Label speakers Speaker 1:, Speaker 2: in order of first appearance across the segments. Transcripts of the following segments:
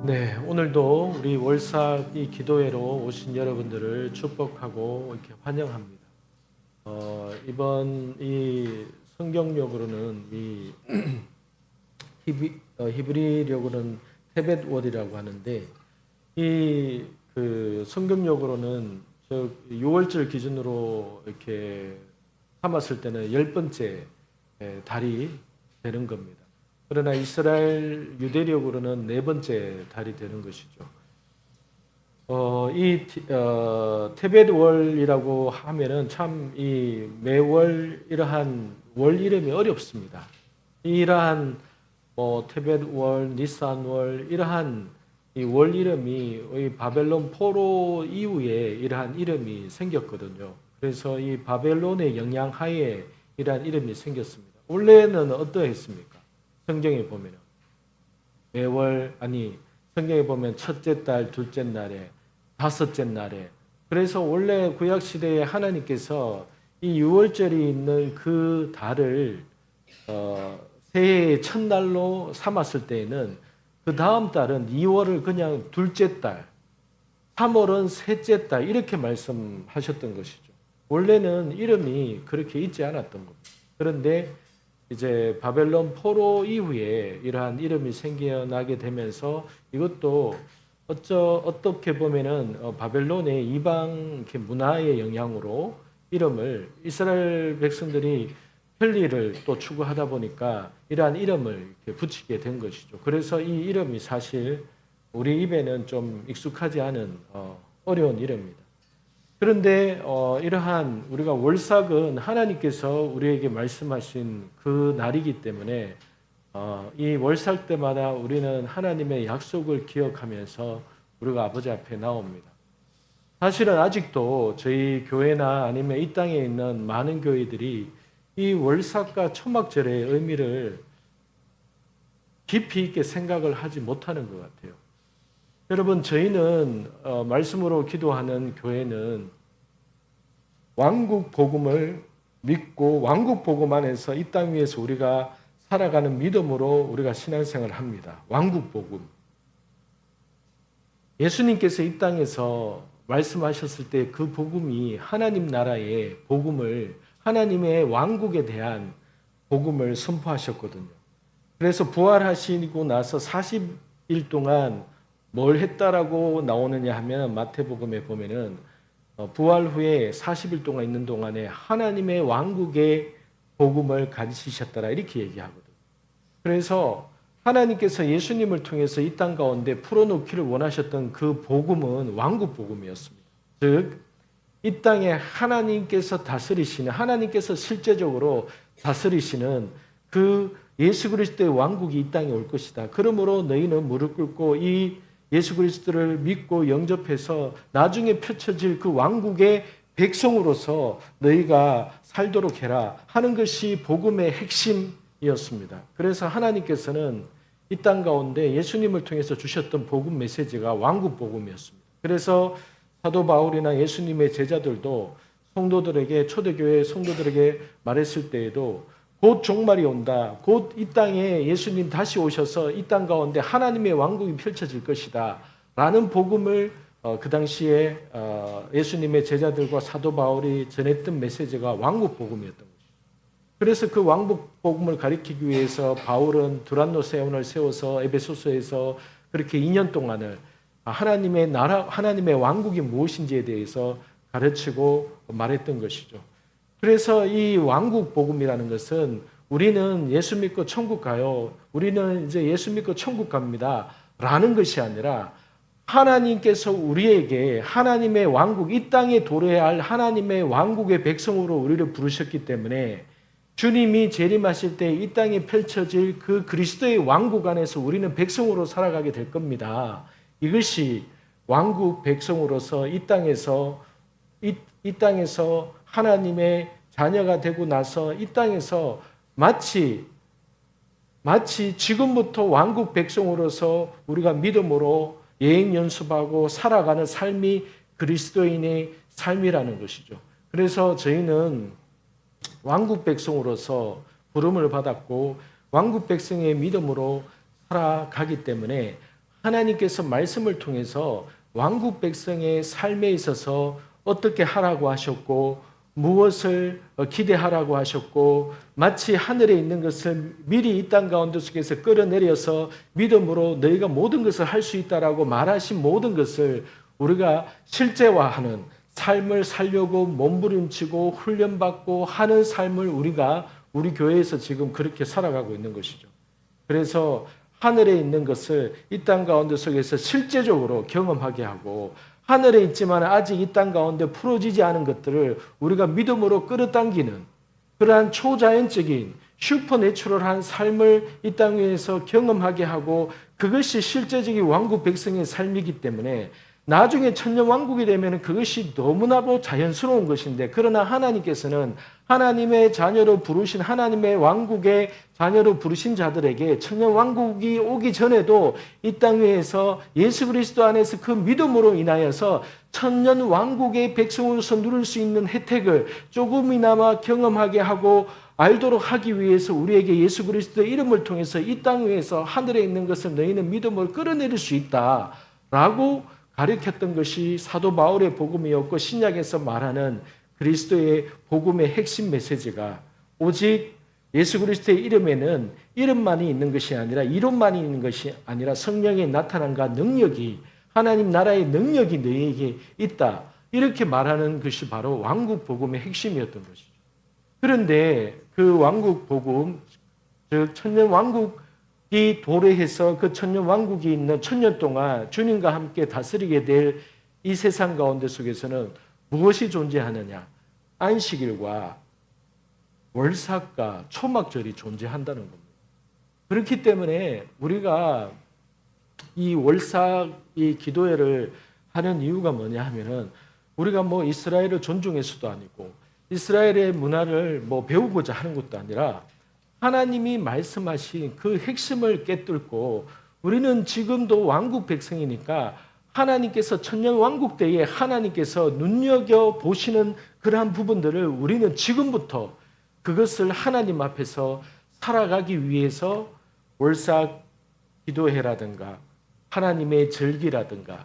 Speaker 1: 네, 오늘도 우리 월삭 이 기도회로 오신 여러분들을 축복하고 이렇게 환영합니다. 이번 이 성경력으로는 이 히브리력으로는 테벳월이라고 하는데 이 그 성경력으로는 저 6월절 기준으로 이렇게 삼았을 때는 10번째 달이 되는 겁니다. 그러나 이스라엘 유대력으로는 4번째 달이 되는 것이죠. 테벳월이라고 하면은 참 이 매월 이러한 월 이름이 어렵습니다. 이러한 테벳월, 니산월 이러한 이 월 이름이 이 바벨론 포로 이후에 이러한 이름이 생겼거든요. 그래서 이 바벨론의 영향 하에 이러한 이름이 생겼습니다. 원래는 어떠했습니까? 성경에 보면 매월 성경에 보면 첫째 달, 둘째 날에, 다섯째 날에. 그래서 원래 구약 시대에 하나님께서 이 6월절이 있는 그 달을 새해의 첫날로 삼았을 때에는 그 다음 달은 2월을 그냥 둘째 달, 3월은 셋째 달 이렇게 말씀하셨던 것이죠. 원래는 이름이 그렇게 있지 않았던 겁니다. 그런데 이제 바벨론 포로 이후에 이러한 이름이 생겨나게 되면서 이것도 어떻게 보면은 바벨론의 이방 문화의 영향으로 이름을 이스라엘 백성들이 편리를 또 추구하다 보니까 이러한 이름을 이렇게 붙이게 된 것이죠. 그래서 이 이름이 사실 우리 입에는 좀 익숙하지 않은 어려운 이름입니다. 그런데 이러한 우리가 월삭은 하나님께서 우리에게 말씀하신 그 날이기 때문에 이 월삭 때마다 우리는 하나님의 약속을 기억하면서 우리가 아버지 앞에 나옵니다. 사실은 아직도 저희 교회나 아니면 이 땅에 있는 많은 교회들이 이 월삭과 초막절의 의미를 깊이 있게 생각을 하지 못하는 것 같아요. 여러분, 저희는 말씀으로 기도하는 교회는 왕국 복음을 믿고 왕국 복음 안에서 이 땅 위에서 우리가 살아가는 믿음으로 우리가 신앙생활을 합니다. 왕국 복음. 예수님께서 이 땅에서 말씀하셨을 때 그 복음이 하나님 나라의 복음을 하나님의 왕국에 대한 복음을 선포하셨거든요. 그래서 부활하시고 나서 40일 동안 뭘 했다라고 나오느냐 하면 마태복음에 보면은 부활 후에 40일 동안 있는 동안에 하나님의 왕국의 복음을 가르치셨더라 이렇게 얘기하거든요. 그래서 하나님께서 예수님을 통해서 이 땅 가운데 풀어놓기를 원하셨던 그 복음은 왕국 복음이었습니다. 즉 이 땅에 하나님께서 다스리시는 하나님께서 실제적으로 다스리시는 그 예수 그리스도의 왕국이 이 땅에 올 것이다. 그러므로 너희는 무릎 꿇고 이 예수 그리스도를 믿고 영접해서 나중에 펼쳐질 그 왕국의 백성으로서 너희가 살도록 해라 하는 것이 복음의 핵심이었습니다. 그래서 하나님께서는 이 땅 가운데 예수님을 통해서 주셨던 복음 메시지가 왕국 복음이었습니다. 그래서 사도 바울이나 예수님의 제자들도 성도들에게 초대교회 성도들에게 말했을 때에도 곧 종말이 온다. 곧 이 땅에 예수님 다시 오셔서 이 땅 가운데 하나님의 왕국이 펼쳐질 것이다. 라는 복음을 그 당시에 예수님의 제자들과 사도 바울이 전했던 메시지가 왕국 복음이었던 것이죠. 그래서 그 왕국 복음을 가리키기 위해서 바울은 두란노 세원을 세워서 에베소서에서 그렇게 2년 동안을 하나님의 나라, 하나님의 왕국이 무엇인지에 대해서 가르치고 말했던 것이죠. 그래서 이 왕국 복음이라는 것은 우리는 예수 믿고 천국 가요. 우리는 이제 예수 믿고 천국 갑니다. 라는 것이 아니라 하나님께서 우리에게 하나님의 왕국, 이 땅에 도래해야 할 하나님의 왕국의 백성으로 우리를 부르셨기 때문에 주님이 재림하실 때 이 땅에 펼쳐질 그 그리스도의 왕국 안에서 우리는 백성으로 살아가게 될 겁니다. 이것이 왕국 백성으로서 이 땅에서 하나님의 자녀가 되고 나서 이 땅에서 마치 지금부터 왕국 백성으로서 우리가 믿음으로 예행 연습하고 살아가는 삶이 그리스도인의 삶이라는 것이죠. 그래서 저희는 왕국 백성으로서 부름을 받았고 왕국 백성의 믿음으로 살아가기 때문에 하나님께서 말씀을 통해서 왕국 백성의 삶에 있어서 어떻게 하라고 하셨고 무엇을 기대하라고 하셨고 마치 하늘에 있는 것을 미리 이 땅 가운데 속에서 끌어내려서 믿음으로 너희가 모든 것을 할 수 있다라고 말하신 모든 것을 우리가 실제화하는 삶을 살려고 몸부림치고 훈련받고 하는 삶을 우리가 우리 교회에서 지금 그렇게 살아가고 있는 것이죠. 그래서 하늘에 있는 것을 이 땅 가운데 속에서 실제적으로 경험하게 하고 하늘에 있지만 아직 이 땅 가운데 풀어지지 않은 것들을 우리가 믿음으로 끌어당기는 그러한 초자연적인 슈퍼내추럴한 삶을 이 땅 위에서 경험하게 하고 그것이 실제적인 왕국 백성의 삶이기 때문에 나중에 천년왕국이 되면 그것이 너무나도 자연스러운 것인데 그러나 하나님께서는 하나님의 자녀로 부르신 하나님의 왕국의 자녀로 부르신 자들에게 천년왕국이 오기 전에도 이 땅 위에서 예수 그리스도 안에서 그 믿음으로 인하여서 천년왕국의 백성으로서 누릴 수 있는 혜택을 조금이나마 경험하게 하고 알도록 하기 위해서 우리에게 예수 그리스도의 이름을 통해서 이 땅 위에서 하늘에 있는 것을 너희는 믿음으로 끌어내릴 수 있다라고 가르쳤던 것이 사도 바울의 복음이었고 신약에서 말하는 그리스도의 복음의 핵심 메시지가 오직 예수 그리스도의 이름에는 이름만이 있는 것이 아니라 이론만이 있는 것이 아니라 성령의 나타남과 능력이 하나님 나라의 능력이 너희에게 있다. 이렇게 말하는 것이 바로 왕국 복음의 핵심이었던 것이죠. 그런데 그 왕국 복음, 즉 천년 왕국이 도래해서 그 천년 왕국이 있는 천년 동안 주님과 함께 다스리게 될 이 세상 가운데 속에서는 무엇이 존재하느냐? 안식일과 월삭과 초막절이 존재한다는 겁니다. 그렇기 때문에 우리가 이 월삭 이 기도회를 하는 이유가 뭐냐 하면은 우리가 뭐 이스라엘을 존중해서도 아니고 이스라엘의 문화를 뭐 배우고자 하는 것도 아니라 하나님이 말씀하신 그 핵심을 깨뚫고 우리는 지금도 왕국 백성이니까 하나님께서 천년 왕국 때에 하나님께서 눈여겨 보시는 그러한 부분들을 우리는 지금부터 그것을 하나님 앞에서 살아가기 위해서 월삭 기도회라든가 하나님의 절기라든가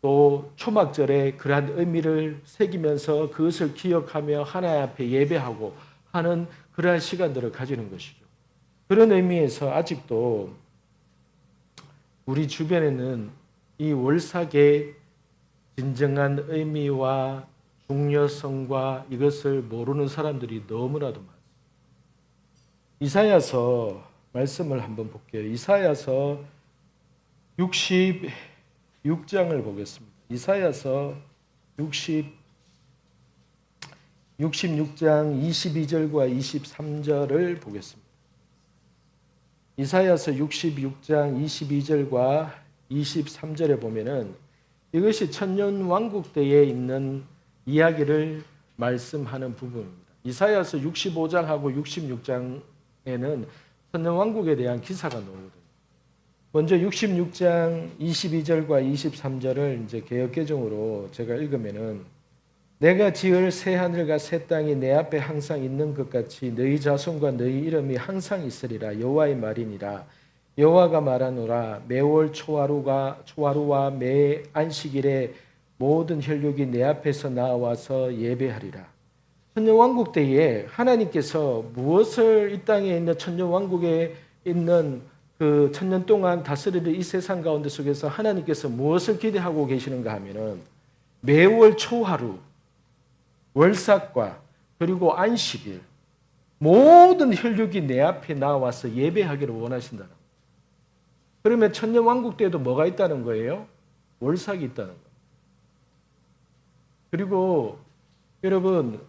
Speaker 1: 또 초막절에 그러한 의미를 새기면서 그것을 기억하며 하나님 앞에 예배하고 하는 그러한 시간들을 가지는 것이죠. 그런 의미에서 아직도 우리 주변에는 이 월삭의 진정한 의미와 중요성과 이것을 모르는 사람들이 너무나도 많습니다. 이사야서 말씀을 한번 볼게요. 이사야서 66장을 보겠습니다. 이사야서 66장 22절과 23절을 보겠습니다. 이사야서 66장 22절과 23절에 보면은 이것이 천년 왕국 때에 있는 이야기를 말씀하는 부분입니다. 이사야서 65장하고 66장에는 천년 왕국에 대한 기사가 나오거든요. 먼저 66장 22절과 23절을 이제 개역개정으로 제가 읽으면은 내가 지을 새 하늘과 새 땅이 내 앞에 항상 있는 것 같이 너희 자손과 너희 이름이 항상 있으리라 여호와의 말이니라. 여호와가 말하노라 매월 초하루와 매 안식일에 모든 혈육이 내 앞에서 나와서 예배하리라. 천년 왕국 때에 하나님께서 무엇을 이 땅에 있는 천년 왕국에 있는 그 천년 동안 다스리는 이 세상 가운데 속에서 하나님께서 무엇을 기대하고 계시는가 하면은 매월 초하루 월삭과 그리고 안식일 모든 혈육이 내 앞에 나와서 예배하기를 원하신다는 거예요. 그러면 천년 왕국 때에도 뭐가 있다는 거예요? 월삭이 있다는 거예요. 그리고 여러분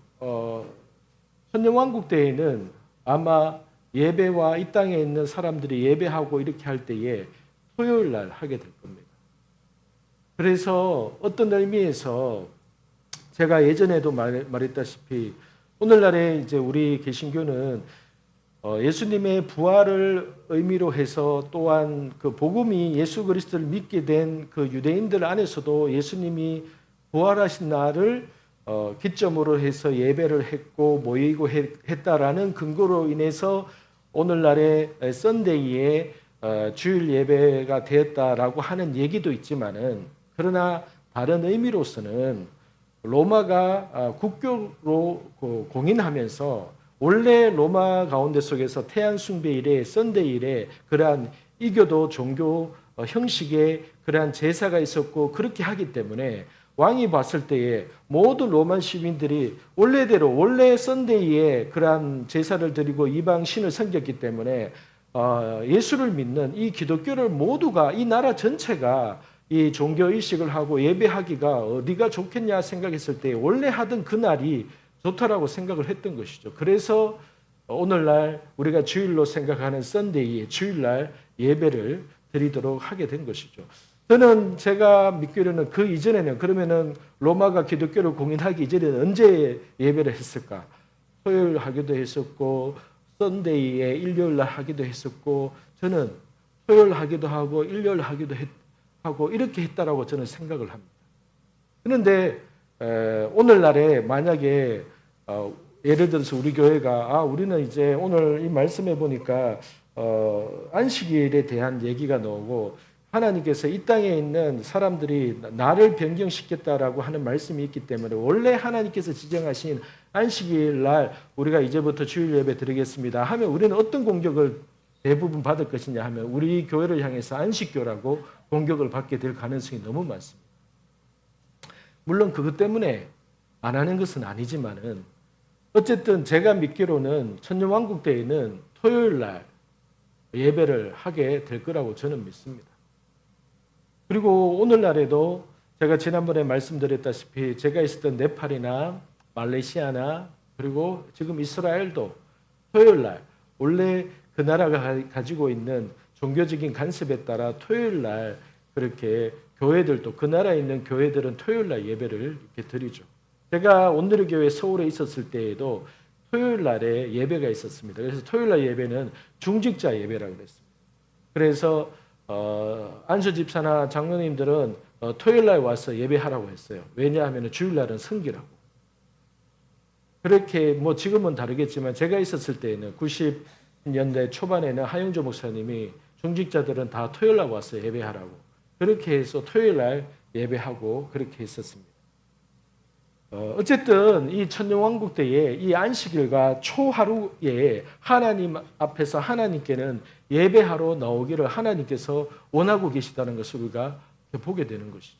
Speaker 1: 천년 왕국 때에는 아마 예배와 이 땅에 있는 사람들이 예배하고 이렇게 할 때에 토요일 날 하게 될 겁니다. 그래서 어떤 의미에서 제가 예전에도 말했다시피 오늘날에 이제 우리 개신교는 예수님의 부활을 의미로 해서 또한 그 복음이 예수 그리스도를 믿게 된 그 유대인들 안에서도 예수님이 부활하신 날을 기점으로 해서 예배를 했고 모이고 했다라는 근거로 인해서 오늘날의 썬데이에 주일 예배가 되었다라고 하는 얘기도 있지만은 그러나 다른 의미로서는 로마가 국교로 공인하면서 원래 로마 가운데 속에서 태양 숭배 이래 썬데이 이래 그러한 이교도 종교 형식의 그러한 제사가 있었고 그렇게 하기 때문에 왕이 봤을 때에 모든 로마 시민들이 원래대로 원래 썬데이에 그러한 제사를 드리고 이방 신을 섬겼기 때문에 예수를 믿는 이 기독교를 모두가 이 나라 전체가 이 종교 의식을 하고 예배하기가 어디가 좋겠냐 생각했을 때 원래 하던 그 날이 좋다라고 생각을 했던 것이죠. 그래서 오늘날 우리가 주일로 생각하는 썬데이에 주일날 예배를 드리도록 하게 된 것이죠. 저는 제가 믿기로는 그 이전에는 그러면은 로마가 기독교를 공인하기 이전에는 언제 예배를 했을까? 토요일 하기도 했었고 썬데이에 일요일날 하기도 했었고 저는 토요일 하기도 하고 일요일 하기도 하고 이렇게 했다라고 저는 생각을 합니다. 그런데 오늘날에 만약에 예를 들어서 우리 교회가 우리는 이제 오늘 이 말씀해 보니까 안식일에 대한 얘기가 나오고 하나님께서 이 땅에 있는 사람들이 나를 변경시켰다라고 하는 말씀이 있기 때문에 원래 하나님께서 지정하신 안식일 날 우리가 이제부터 주일 예배 드리겠습니다 하면 우리는 어떤 공격을 대부분 받을 것이냐 하면 우리 교회를 향해서 안식교라고 공격을 받게 될 가능성이 너무 많습니다. 물론 그것 때문에 안 하는 것은 아니지만은 어쨌든 제가 믿기로는 천년왕국 때에는 토요일 날 예배를 하게 될 거라고 저는 믿습니다. 그리고 오늘날에도 제가 지난번에 말씀드렸다시피 제가 있었던 네팔이나 말레이시아나 그리고 지금 이스라엘도 토요일 날 원래 그 나라가 가지고 있는 종교적인 간섭에 따라 토요일 날 그렇게 교회들도 그 나라에 있는 교회들은 토요일 날 예배를 이렇게 드리죠. 제가 온누리 교회 서울에 있었을 때에도 토요일 날에 예배가 있었습니다. 그래서 토요일 날 예배는 중직자 예배라고 그랬습니다. 그래서 안수 집사나 장로님들은 토요일 날 와서 예배하라고 했어요. 왜냐하면 주일 날은 성기라고. 그렇게 뭐 지금은 다르겠지만 제가 있었을 때에는 90년대 초반에는 하영조 목사님이 중직자들은 다 토요일 날 와서 예배하라고 그렇게 해서 토요일 날 예배하고 그렇게 했었습니다. 어쨌든 이 천년왕국 때에 이 안식일과 초하루에 하나님 앞에서 하나님께는 예배하러 나오기를 하나님께서 원하고 계시다는 것을 우리가 보게 되는 것이죠.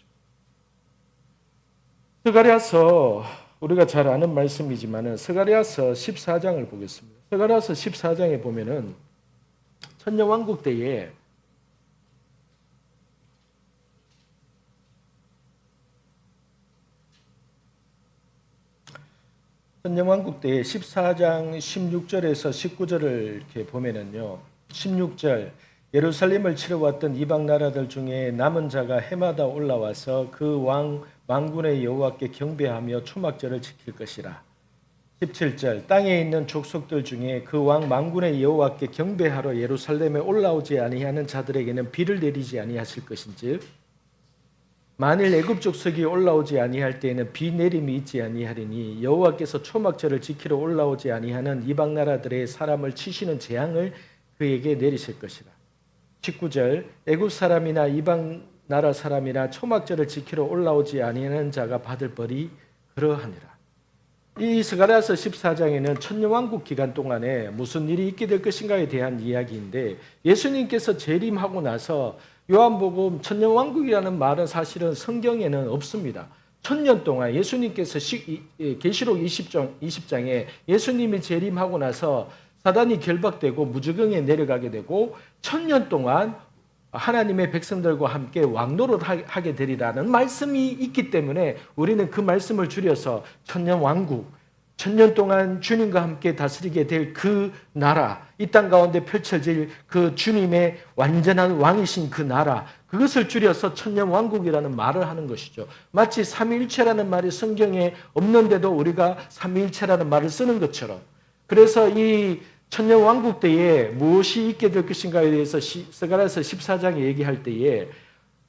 Speaker 1: 스가랴서 우리가 잘 아는 말씀이지만은 스가랴서 14장을 보겠습니다. 스가랴서 14장에 보면은 천년왕국 때에 천년왕국 때 14장 16절에서 19절을 이렇게 보면은요. 16절 예루살렘을 치러 왔던 이방 나라들 중에 남은 자가 해마다 올라와서 그 왕 만군의 여호와께 경배하며 초막절을 지킬 것이라. 17절 땅에 있는 족속들 중에 그 왕 만군의 여호와께 경배하러 예루살렘에 올라오지 아니하는 자들에게는 비를 내리지 아니하실 것인즉 만일 애굽 족속이 올라오지 아니할 때에는 비 내림이 있지 아니하리니 여호와께서 초막절을 지키러 올라오지 아니하는 이방 나라들의 사람을 치시는 재앙을 그에게 내리실 것이라. 19절 애굽 사람이나 이방 나라 사람이나 초막절을 지키러 올라오지 아니하는 자가 받을 벌이 그러하니라. 이 스가랴서 14장에는 천년왕국 기간 동안에 무슨 일이 있게 될 것인가에 대한 이야기인데 예수님께서 재림하고 나서 요한복음 천년왕국이라는 말은 사실은 성경에는 없습니다. 1000년 동안 예수님께서 계시록 20장에 예수님이 재림하고 나서 사단이 결박되고 무저경에 내려가게 되고 1000년 동안 하나님의 백성들과 함께 왕노릇 하게 되리라는 말씀이 있기 때문에 우리는 그 말씀을 줄여서 천년왕국 1000년 동안 주님과 함께 다스리게 될 그 나라, 이 땅 가운데 펼쳐질 그 주님의 완전한 왕이신 그 나라, 그것을 줄여서 천년왕국이라는 말을 하는 것이죠. 마치 삼위일체라는 말이 성경에 없는데도 우리가 삼위일체라는 말을 쓰는 것처럼. 그래서 이 천년왕국 때에 무엇이 있게 될 것인가에 대해서 스가랴서 14장에 얘기할 때에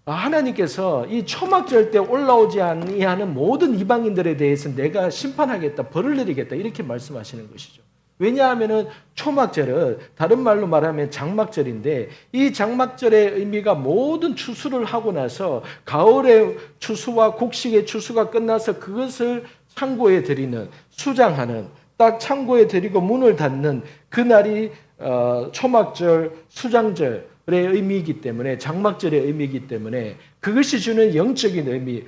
Speaker 1: 하나님께서 이 초막절 때 올라오지 아니하는 모든 이방인들에 대해서 내가 심판하겠다, 벌을 내리겠다 이렇게 말씀하시는 것이죠. 왜냐하면은 초막절은 다른 말로 말하면 장막절인데 이 장막절의 의미가 모든 추수를 하고 나서 가을의 추수와 곡식의 추수가 끝나서 그것을 창고에 드리는 수장하는 딱 창고에 드리고 문을 닫는 그날이 초막절, 수장절의 의미이기 때문에 장막절의 의미이기 때문에 그것이 주는 영적인 의미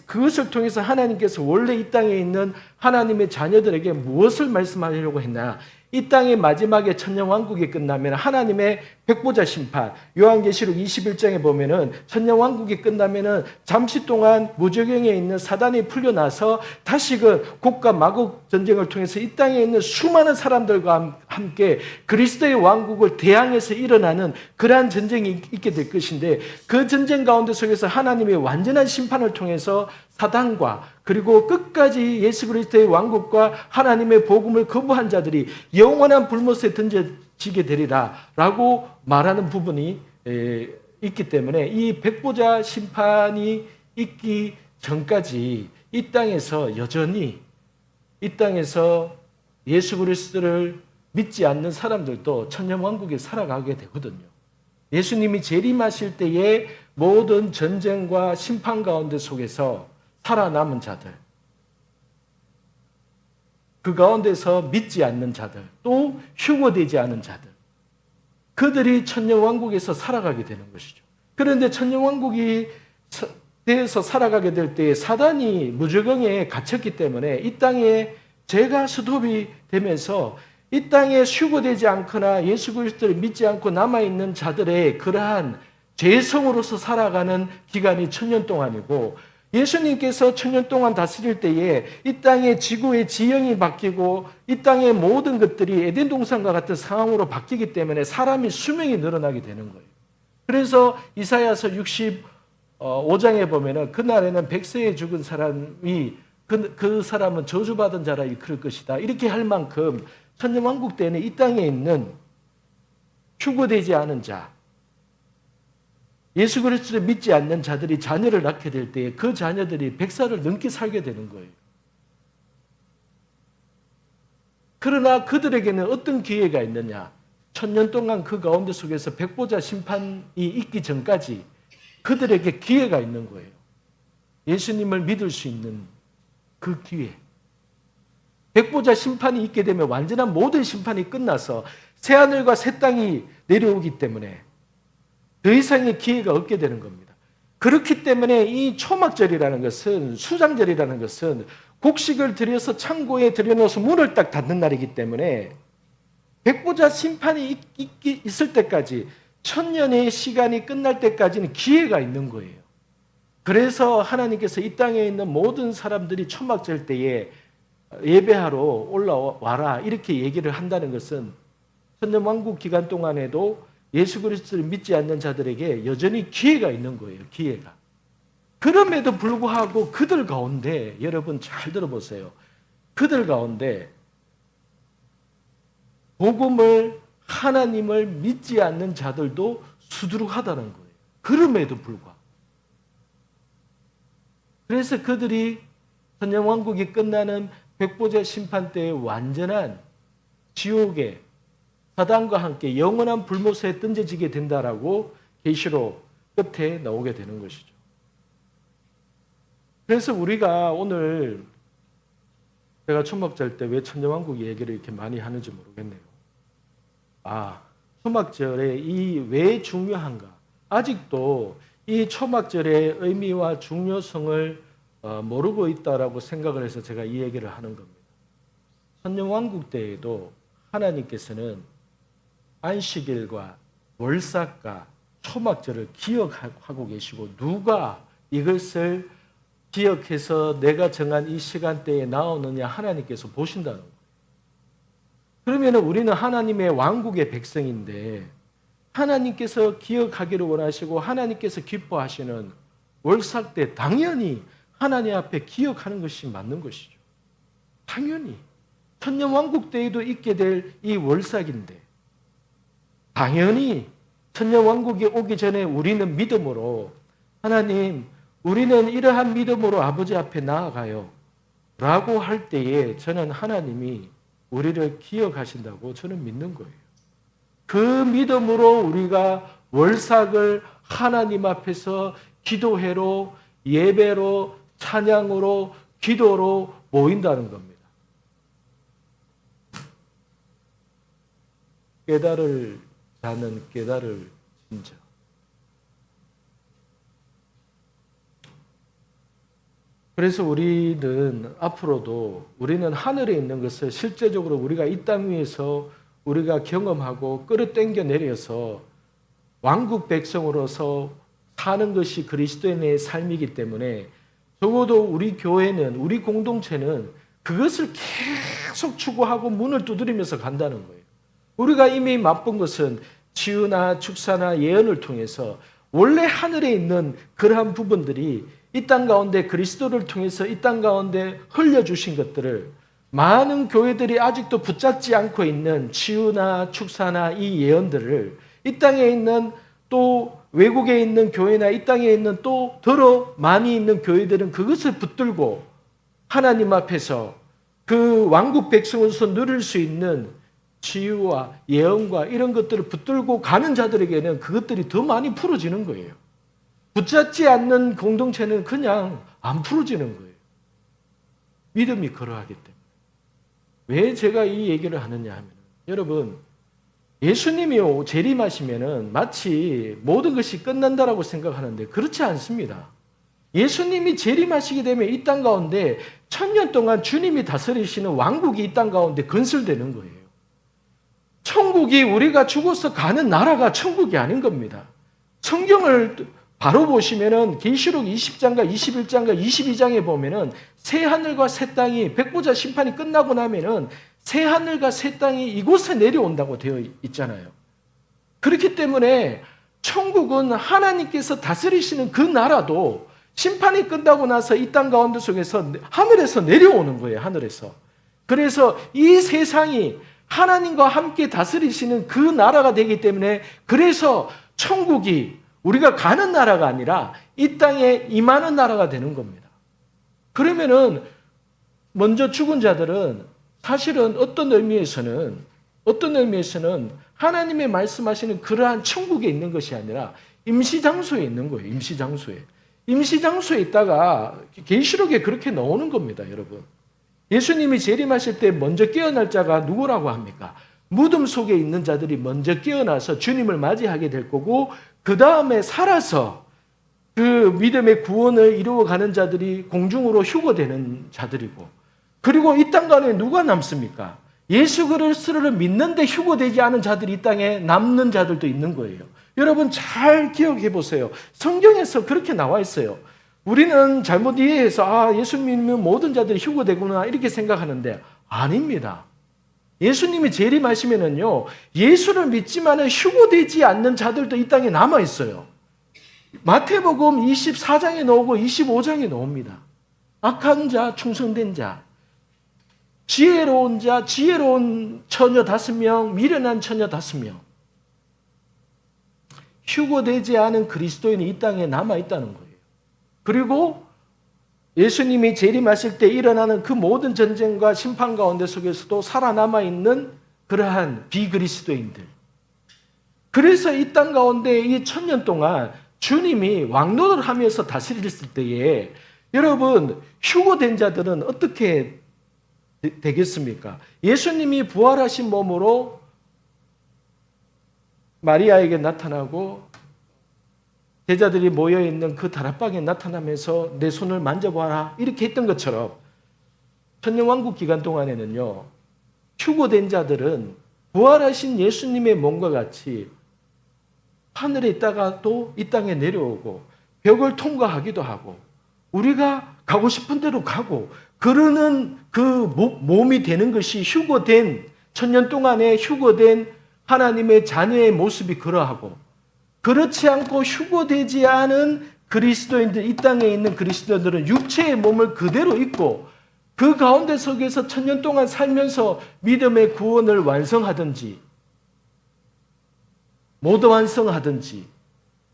Speaker 1: 그것을 통해서 하나님께서 원래 이 땅에 있는 하나님의 자녀들에게 무엇을 말씀하려고 했나 이 땅의 마지막에 천년왕국이 끝나면 하나님의 백보자 심판 요한계시록 21장에 보면은 천년왕국이 끝나면은 잠시 동안 무저경에 있는 사단이 풀려나서 다시 그 곡과 마곡 전쟁을 통해서 이 땅에 있는 수많은 사람들과 함께 그리스도의 왕국을 대항해서 일어나는 그러한 전쟁이 있게 될 것인데 그 전쟁 가운데 속에서 하나님의 완전한 심판을 통해서 사단과 그리고 끝까지 예수 그리스도의 왕국과 하나님의 복음을 거부한 자들이 영원한 불못에 던져지게 되리라라고 말하는 부분이 있기 때문에 이 백보자 심판이 있기 전까지 이 땅에서 여전히 이 땅에서 예수 그리스도를 믿지 않는 사람들도 천년왕국에 살아가게 되거든요. 예수님이 재림하실 때에 모든 전쟁과 심판 가운데 속에서 살아남은 자들, 그 가운데서 믿지 않는 자들, 또 휴거되지 않은 자들, 그들이 천년왕국에서 살아가게 되는 것이죠. 그런데 천년왕국이 되어서 살아가게 될 때 사단이 무저경에 갇혔기 때문에 이 땅에 죄가 수톱이 되면서 이 땅에 휴거되지 않거나 예수 그리스도를 믿지 않고 남아있는 자들의 그러한 죄성으로서 살아가는 기간이 천년 동안이고 예수님께서 천년 동안 다스릴 때에 이 땅의 지구의 지형이 바뀌고 이 땅의 모든 것들이 에덴 동산과 같은 상황으로 바뀌기 때문에 사람이 수명이 늘어나게 되는 거예요. 그래서 이사야서 65장에 보면은 그날에는 100세에 죽은 사람이 그 사람은 저주받은 자라 일컬을 것이다. 이렇게 할 만큼 천년왕국 때는 이 땅에 있는 휴거되지 않은 자, 예수 그리스도를 믿지 않는 자들이 자녀를 낳게 될 때에 그 자녀들이 100살을 넘게 살게 되는 거예요. 그러나 그들에게는 어떤 기회가 있느냐? 천년 동안 그 가운데 속에서 백보자 심판이 있기 전까지 그들에게 기회가 있는 거예요. 예수님을 믿을 수 있는 그 기회. 백보자 심판이 있게 되면 완전한 모든 심판이 끝나서 새하늘과 새 땅이 내려오기 때문에 더 이상의 기회가 없게 되는 겁니다. 그렇기 때문에 이 초막절이라는 것은 수장절이라는 것은 곡식을 들여서 창고에 들여놓아서 문을 딱 닫는 날이기 때문에 백보자 심판이 있을 때까지 천년의 시간이 끝날 때까지는 기회가 있는 거예요. 그래서 하나님께서 이 땅에 있는 모든 사람들이 초막절 때에 예배하러 올라와라 이렇게 얘기를 한다는 것은 천년왕국 기간 동안에도 예수 그리스도를 믿지 않는 자들에게 여전히 기회가 있는 거예요. 기회가. 그럼에도 불구하고 그들 가운데 여러분 잘 들어보세요. 그들 가운데 복음을 하나님을 믿지 않는 자들도 수두룩하다는 거예요. 그럼에도 불구하고. 그래서 그들이 천년왕국이 끝나는 백보자 심판 때의 완전한 지옥에 사단과 함께 영원한 불못에 던져지게 된다라고 계시록 끝에 나오게 되는 것이죠. 그래서 우리가 오늘 제가 초막절 때 왜 천년왕국 얘기를 이렇게 많이 하는지 모르겠네요. 초막절의 이 왜 중요한가? 아직도 이 초막절의 의미와 중요성을 모르고 있다라고 생각을 해서 제가 이 얘기를 하는 겁니다. 천년왕국 때에도 하나님께서는 안식일과 월삭과 초막절을 기억하고 계시고 누가 이것을 기억해서 내가 정한 이 시간대에 나오느냐 하나님께서 보신다는 거예요. 그러면 우리는 하나님의 왕국의 백성인데 하나님께서 기억하기를 원하시고 하나님께서 기뻐하시는 월삭 때 당연히 하나님 앞에 기억하는 것이 맞는 것이죠. 당연히 천년왕국 때에도 있게 될 이 월삭인데 당연히 천년왕국이 오기 전에 우리는 믿음으로 하나님 우리는 이러한 믿음으로 아버지 앞에 나아가요 라고 할 때에 저는 하나님이 우리를 기억하신다고 저는 믿는 거예요. 그 믿음으로 우리가 월삭을 하나님 앞에서 기도회로, 예배로, 찬양으로, 기도로 모인다는 겁니다. 깨달을 자는 깨달을 진짜. 그래서 우리는 앞으로도 우리는 하늘에 있는 것을 실제적으로 우리가 이 땅 위에서 우리가 경험하고 끌어당겨 내려서 왕국 백성으로서 사는 것이 그리스도인의 삶이기 때문에 적어도 우리 교회는, 우리 공동체는 그것을 계속 추구하고 문을 두드리면서 간다는 거예요. 우리가 이미 맛본 것은 치유나 축사나 예언을 통해서 원래 하늘에 있는 그러한 부분들이 이 땅 가운데 그리스도를 통해서 이 땅 가운데 흘려주신 것들을 많은 교회들이 아직도 붙잡지 않고 있는 치유나 축사나 이 예언들을 이 땅에 있는 또 외국에 있는 교회나 이 땅에 있는 또 더러 많이 있는 교회들은 그것을 붙들고 하나님 앞에서 그 왕국 백성으로서 누릴 수 있는 치유와 예언과 이런 것들을 붙들고 가는 자들에게는 그것들이 더 많이 풀어지는 거예요. 붙잡지 않는 공동체는 그냥 안 풀어지는 거예요. 믿음이 그러하기 때문에. 왜 제가 이 얘기를 하느냐 하면, 여러분, 예수님이 재림하시면은 마치 모든 것이 끝난다라고 생각하는데 그렇지 않습니다. 예수님이 재림하시게 되면 이 땅 가운데 1000년 동안 주님이 다스리시는 왕국이 이 땅 가운데 건설되는 거예요. 천국이 우리가 죽어서 가는 나라가 천국이 아닌 겁니다. 성경을 바로 보시면은 계시록 20장과 21장과 22장에 보면은 새 하늘과 새 땅이 백보자 심판이 끝나고 나면은 새 하늘과 새 땅이 이곳에 내려온다고 되어 있잖아요. 그렇기 때문에 천국은 하나님께서 다스리시는 그 나라도 심판이 끝나고 나서 이 땅 가운데 속에서 하늘에서 내려오는 거예요. 하늘에서. 그래서 이 세상이 하나님과 함께 다스리시는 그 나라가 되기 때문에 그래서 천국이 우리가 가는 나라가 아니라 이 땅에 임하는 나라가 되는 겁니다. 그러면은 먼저 죽은 자들은 사실은 어떤 의미에서는 하나님의 말씀하시는 그러한 천국에 있는 것이 아니라 임시장소에 있는 거예요. 임시장소에 있다가 계시록에 그렇게 나오는 겁니다, 여러분. 예수님이 재림하실 때 먼저 깨어날 자가 누구라고 합니까? 무덤 속에 있는 자들이 먼저 깨어나서 주님을 맞이하게 될 거고 그 다음에 살아서 그 믿음의 구원을 이루어가는 자들이 공중으로 휴거되는 자들이고, 그리고 이 땅 가운데 누가 남습니까? 예수 그리스도를 믿는데 휴거되지 않은 자들이 이 땅에 남는 자들도 있는 거예요. 여러분 잘 기억해 보세요. 성경에서 그렇게 나와 있어요. 우리는 잘못 이해해서 예수 믿는 모든 자들이 휴거되구나 이렇게 생각하는데 아닙니다. 예수님이 재림하시면은요, 예수를 믿지만은 휴거되지 않는 자들도 이 땅에 남아 있어요. 마태복음 24장에 나오고 25장에 나옵니다. 악한 자, 충성된 자, 지혜로운 자, 지혜로운 처녀 5명, 미련한 처녀 5명. 휴거되지 않은 그리스도인이 이 땅에 남아 있다는 거예요. 그리고 예수님이 재림하실 때 일어나는 그 모든 전쟁과 심판 가운데 속에서도 살아남아 있는 그러한 비그리스도인들. 그래서 이 땅 가운데 이 1000년 동안 주님이 왕노를 하면서 다스렸을 때에 여러분 휴거된 자들은 어떻게 되겠습니까? 예수님이 부활하신 몸으로 마리아에게 나타나고 제자들이 모여있는 그 다락방에 나타나면서 내 손을 만져봐라 이렇게 했던 것처럼 천년왕국 기간 동안에는요, 휴거된 자들은 부활하신 예수님의 몸과 같이 하늘에 있다가 또 이 땅에 내려오고 벽을 통과하기도 하고 우리가 가고 싶은 대로 가고 그러는 그 몸이 되는 것이 휴거된, 천년 동안에 휴거된 하나님의 자녀의 모습이 그러하고, 그렇지 않고 휴거되지 않은 그리스도인들, 이 땅에 있는 그리스도인들은 육체의 몸을 그대로 입고 그 가운데 속에서 천년 동안 살면서 믿음의 구원을 완성하든지 못 완성하든지,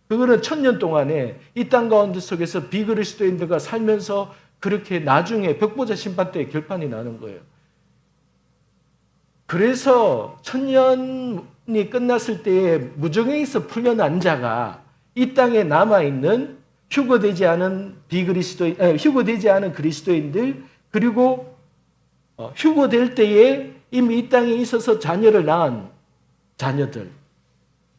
Speaker 1: 그거는 천년 동안에 이 땅 가운데 속에서 비그리스도인들과 살면서 그렇게 나중에 벽보자 심판 때에 결판이 나는 거예요. 그래서 천년이 끝났을 때에 무정에서 풀려난 자가 이 땅에 남아있는 휴거되지 않은 휴거되지 않은 그리스도인들, 그리고 휴거될 때에 이미 이 땅에 있어서 자녀를 낳은 자녀들,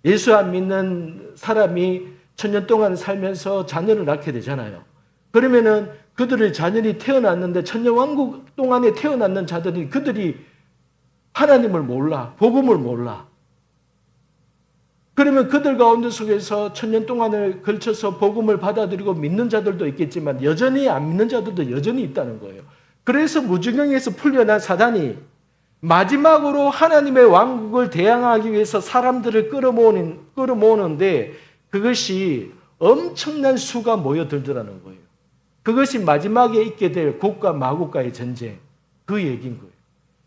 Speaker 1: 예수 안 믿는 사람이 천년 동안 살면서 자녀를 낳게 되잖아요. 그러면은 그들의 자녀이 태어났는데 천년 왕국 동안에 태어났는 자들이 그들이 하나님을 몰라, 복음을 몰라. 그러면 그들 가운데 속에서 천년 동안을 걸쳐서 복음을 받아들이고 믿는 자들도 있겠지만 여전히 안 믿는 자들도 여전히 있다는 거예요. 그래서 무지경에서 풀려난 사단이 마지막으로 하나님의 왕국을 대항하기 위해서 사람들을 끌어모으는데 그것이 엄청난 수가 모여들더라는 거예요. 그것이 마지막에 있게 될 곡과 마곡과의 전쟁, 그 얘기인 거예요.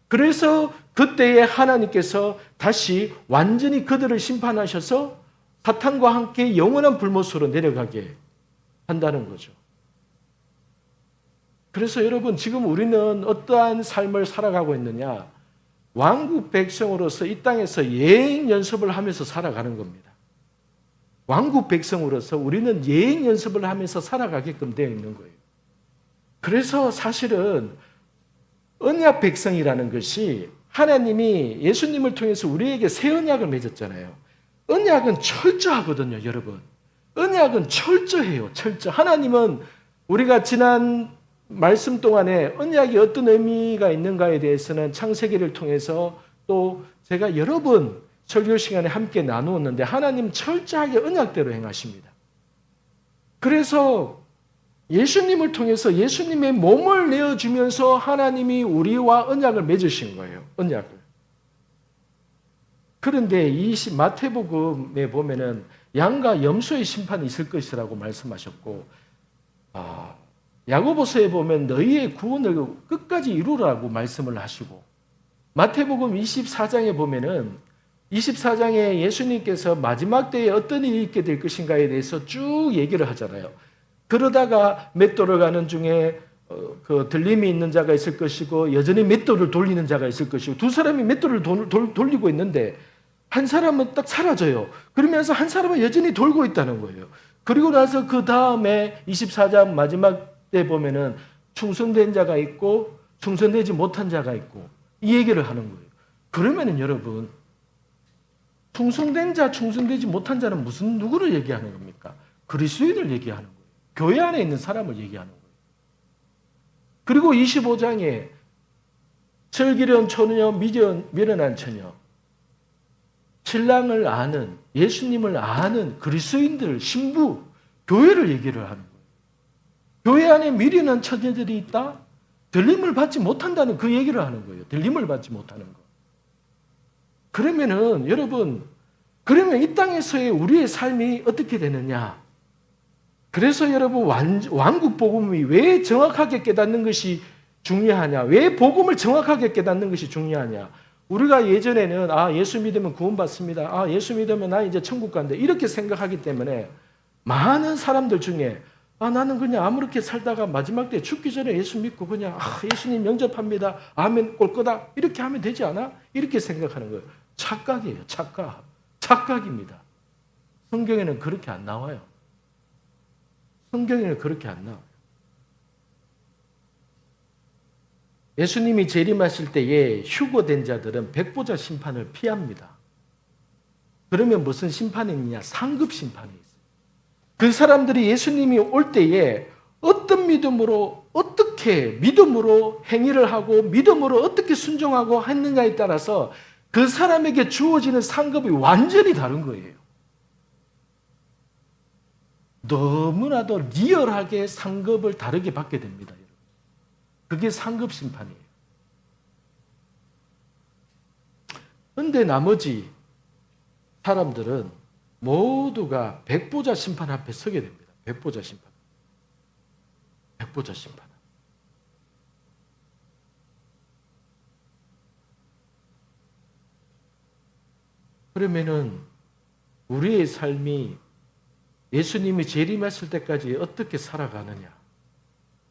Speaker 1: 그래서 그때에 하나님께서 다시 완전히 그들을 심판하셔서 사탄과 함께 영원한 불못으로 내려가게 한다는 거죠. 그래서 여러분, 지금 우리는 어떠한 삶을 살아가고 있느냐? 왕국 백성으로서 이 땅에서 예행 연습을 하면서 살아가는 겁니다. 왕국 백성으로서 우리는 예행 연습을 하면서 살아가게끔 되어 있는 거예요. 그래서 사실은 언약 백성이라는 것이 하나님이 예수님을 통해서 우리에게 새 언약을 맺었잖아요. 언약은 철저하거든요, 여러분. 언약은 철저해요, 철저. 하나님은 우리가 지난 말씀 동안에 언약이 어떤 의미가 있는가에 대해서는 창세기를 통해서 또 제가 여러 번 설교 시간에 함께 나누었는데 하나님 철저하게 언약대로 행하십니다. 그래서 예수님을 통해서 예수님의 몸을 내어주면서 하나님이 우리와 언약을 맺으신 거예요. 언약을. 그런데 이 마태복음에 보면은 양과 염소의 심판이 있을 것이라고 말씀하셨고, 야고보서에 보면 너희의 구원을 끝까지 이루라고 말씀을 하시고, 마태복음 24장에 보면은 24장에 예수님께서 마지막 때에 어떤 일이 있게 될 것인가에 대해서 쭉 얘기를 하잖아요. 그러다가 맷돌을 가는 중에 그 들림이 있는 자가 있을 것이고 여전히 맷돌을 돌리는 자가 있을 것이고 두 사람이 맷돌을 돌리고 있는데 한 사람은 딱 사라져요. 그러면서 한 사람은 여전히 돌고 있다는 거예요. 그리고 나서 그 다음에 24장 마지막 때 보면은 충성된 자가 있고 충성되지 못한 자가 있고 이 얘기를 하는 거예요. 그러면은 여러분, 충성된 자, 충성되지 못한 자는 누구를 얘기하는 겁니까? 그리스도인을 얘기하는 거예요. 교회 안에 있는 사람을 얘기하는 거예요. 그리고 25장에 슬기로운 처녀, 미련한 처녀, 신랑을 아는, 예수님을 아는 그리스도인들, 신부, 교회를 얘기를 하는 거예요. 교회 안에 미련한 처녀들이 있다? 들림을 받지 못한다는 그 얘기를 하는 거예요. 들림을 받지 못하는 거. 그러면은 여러분, 그러면 이 땅에서의 우리의 삶이 어떻게 되느냐? 그래서 여러분, 왕국 복음이 왜 정확하게 깨닫는 것이 중요하냐? 왜 복음을 정확하게 깨닫는 것이 중요하냐? 우리가 예전에는 예수 믿으면 구원받습니다. 예수 믿으면 나 이제 천국 간다. 이렇게 생각하기 때문에 많은 사람들 중에 나는 그냥 아무렇게 살다가 마지막 때 죽기 전에 예수 믿고 그냥 예수님 영접합니다. 아멘 꼴 거다. 이렇게 하면 되지 않아? 이렇게 생각하는 거예요. 착각이에요. 착각. 착각입니다. 성경에는 그렇게 안 나와요. 성경에는 그렇게 안 나와요. 예수님이 재림하실 때에 휴거된 자들은 백보자 심판을 피합니다. 그러면 무슨 심판이 있느냐? 상급 심판이 있어요. 그 사람들이 예수님이 올 때에 어떤 믿음으로 어떻게 믿음으로 행위를 하고 믿음으로 어떻게 순종하고 했느냐에 따라서 그 사람에게 주어지는 상급이 완전히 다른 거예요. 너무나도 리얼하게 상급을 다르게 받게 됩니다. 그게 상급 심판이에요. 그런데 나머지 사람들은 모두가 백보자 심판 앞에 서게 됩니다. 백보자 심판. 백보자 심판. 그러면은 우리의 삶이 예수님이 재림했을 때까지 어떻게 살아가느냐?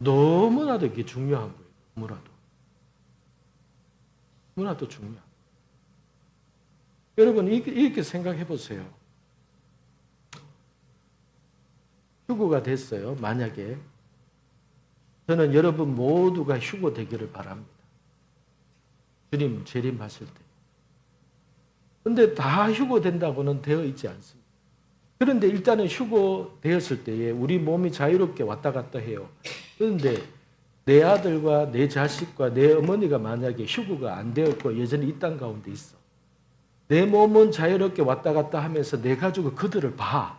Speaker 1: 너무나도 이게 중요한 거예요. 너무나도 중요한. 여러분 이렇게 생각해 보세요. 휴거가 됐어요. 만약에 저는 여러분 모두가 휴거 되기를 바랍니다. 주님 재림하실 때. 그런데 다 휴거 된다고는 되어 있지 않습니다. 그런데 일단은 휴거 되었을 때에 우리 몸이 자유롭게 왔다 갔다 해요. 그런데 내 아들과 내 자식과 내 어머니가 만약에 휴거가 안 되었고 여전히 이 땅 가운데 있어. 내 몸은 자유롭게 왔다 갔다 하면서 내 가족은 그들을 봐.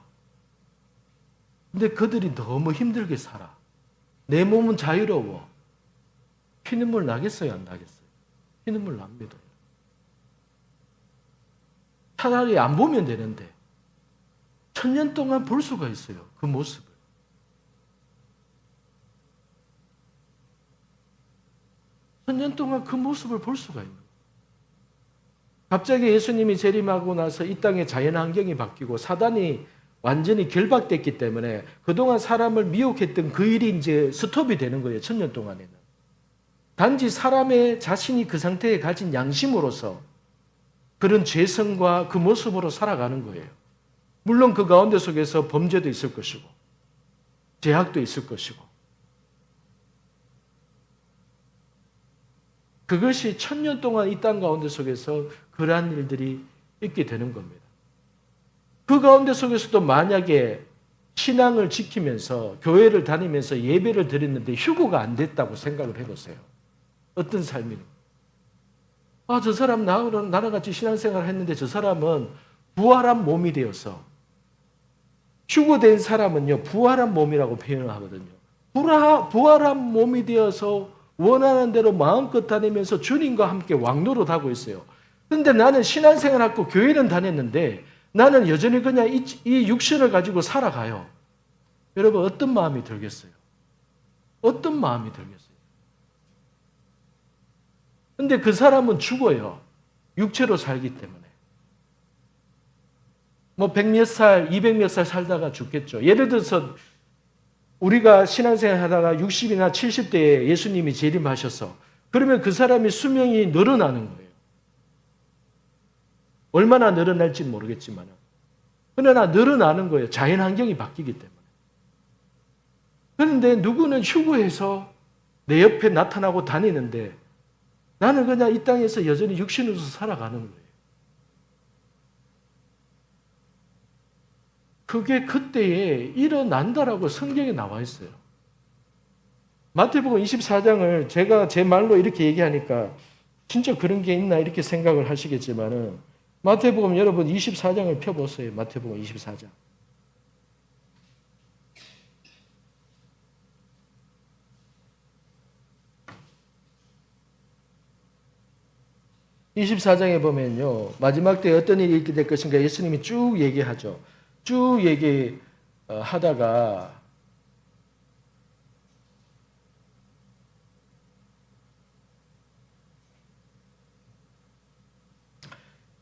Speaker 1: 근데 그들이 너무 힘들게 살아. 내 몸은 자유로워. 피눈물 나겠어요, 안 나겠어요? 피눈물 납니다. 차라리 안 보면 되는데 1000년 동안 볼 수가 있어요. 그 모습을. 천년 동안 그 모습을 볼 수가 있는 거예요. 갑자기 예수님이 재림하고 나서 이 땅의 자연환경이 바뀌고 사단이 완전히 결박됐기 때문에 그동안 사람을 미혹했던 그 일이 이제 스톱이 되는 거예요. 1000년 동안에는. 단지 사람의 자신이 그 상태에 가진 양심으로서 그런 죄성과 그 모습으로 살아가는 거예요. 물론 그 가운데 속에서 범죄도 있을 것이고 죄악도 있을 것이고 그것이 1000년 동안 이 땅 가운데 속에서 그러한 일들이 있게 되는 겁니다. 그 가운데 속에서도 만약에 신앙을 지키면서 교회를 다니면서 예배를 드렸는데 휴거가 안 됐다고 생각을 해보세요. 어떤 삶이는? 저 사람 나랑 같이 신앙생활을 했는데 저 사람은 부활한 몸이 되어서 휴거된 사람은요 부활한 몸이라고 표현을 하거든요. 부활한 몸이 되어서 원하는 대로 마음껏 다니면서 주님과 함께 왕노릇하고 있어요. 그런데 나는 신앙생활하고 교회는 다녔는데 나는 여전히 그냥 이 육신을 가지고 살아가요. 여러분 어떤 마음이 들겠어요? 어떤 마음이 들겠어요? 근데 그 사람은 죽어요. 육체로 살기 때문에. 뭐 100몇 살, 200몇 살 살다가 죽겠죠. 예를 들어서 우리가 신앙생활 하다가 60이나 70대에 예수님이 재림하셔서 그러면 그 사람이 수명이 늘어나는 거예요. 얼마나 늘어날지 모르겠지만 그러나 늘어나는 거예요. 자연 환경이 바뀌기 때문에. 그런데 누구는 휴거해서 내 옆에 나타나고 다니는데 나는 그냥 이 땅에서 여전히 육신으로서 살아가는 거예요. 그게 그때에 일어난다라고 성경에 나와 있어요. 마태복음 24장을 제가 제 말로 이렇게 얘기하니까 진짜 그런 게 있나 이렇게 생각을 하시겠지만은 마태복음 여러분 24장을 펴보세요. 마태복음 24장. 24장에 보면요. 마지막 때 어떤 일이 있게 될 것인가 예수님이 쭉 얘기하죠. 쭉 얘기하다가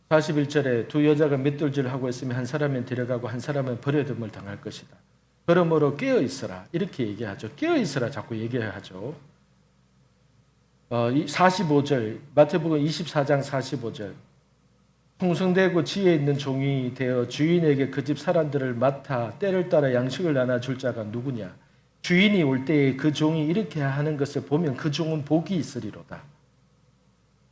Speaker 1: 41절에 두 여자가 맷돌질을 하고 있으면 한 사람은 데려가고 한 사람은 버려둠을 당할 것이다. 그러므로 깨어 있어라. 이렇게 얘기하죠. 깨어 있어라 자꾸 얘기하죠. 45절 마태복음 24장 45절 풍성되고 지혜 있는 종이 되어 주인에게 그 집 사람들을 맡아 때를 따라 양식을 나눠줄 자가 누구냐. 주인이 올 때에 그 종이 이렇게 하는 것을 보면 그 종은 복이 있으리로다.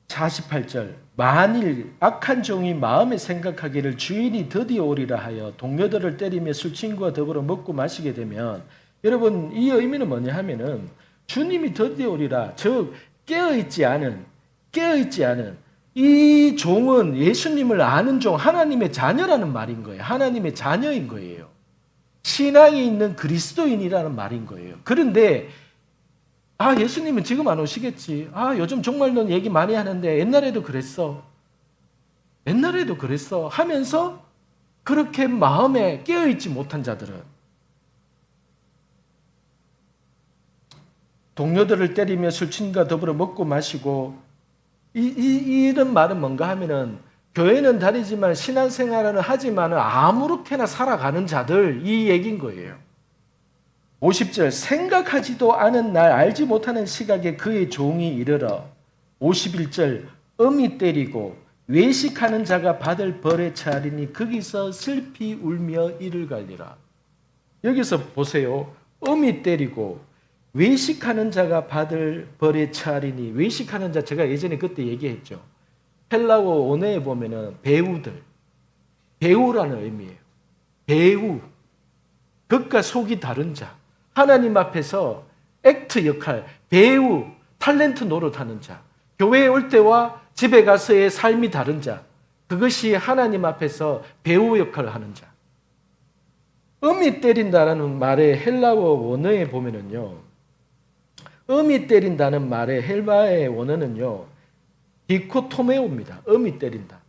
Speaker 1: 48절 만일 악한 종이 마음에 생각하기를 주인이 드디어 오리라 하여 동료들을 때리며 술친구와 더불어 먹고 마시게 되면 여러분 이 의미는 뭐냐 하면은 주님이 드디어 오리라 즉 깨어있지 않은 이 종은 예수님을 아는 종 하나님의 자녀라는 말인 거예요. 하나님의 자녀인 거예요. 신앙이 있는 그리스도인이라는 말인 거예요. 그런데 예수님은 지금 안 오시겠지. 요즘 정말 넌 얘기 많이 하는데 옛날에도 그랬어 하면서 그렇게 마음에 깨어있지 못한 자들은 동료들을 때리며 술친과 더불어 먹고 마시고 이런 말은 뭔가 하면은 교회는 다니지만 신앙생활은 하지만 아무렇게나 살아가는 자들 이 얘기인 거예요. 50절 생각하지도 않은 날 알지 못하는 시각에 그의 종이 이르러 51절 음이 때리고 외식하는 자가 받을 벌의 차리니 거기서 슬피 울며 이를 갈리라. 여기서 보세요. 엄히 때리고 외식하는 자가 받을 벌의 차리니, 외식하는 자, 제가 예전에 그때 얘기했죠. 헬라어 원어에 보면은 배우들, 배우라는 의미예요. 배우, 겉과 속이 다른 자, 하나님 앞에서 액트 역할, 배우, 탤런트 노릇하는 자, 교회에 올 때와 집에 가서의 삶이 다른 자, 그것이 하나님 앞에서 배우 역할을 하는 자. 엄히 때린다라는 말의 헬라어 원어에 보면은요, 엄히 때린다는 말의 헬라어의 원어는요, 디코토메오입니다. 엄히 때린다.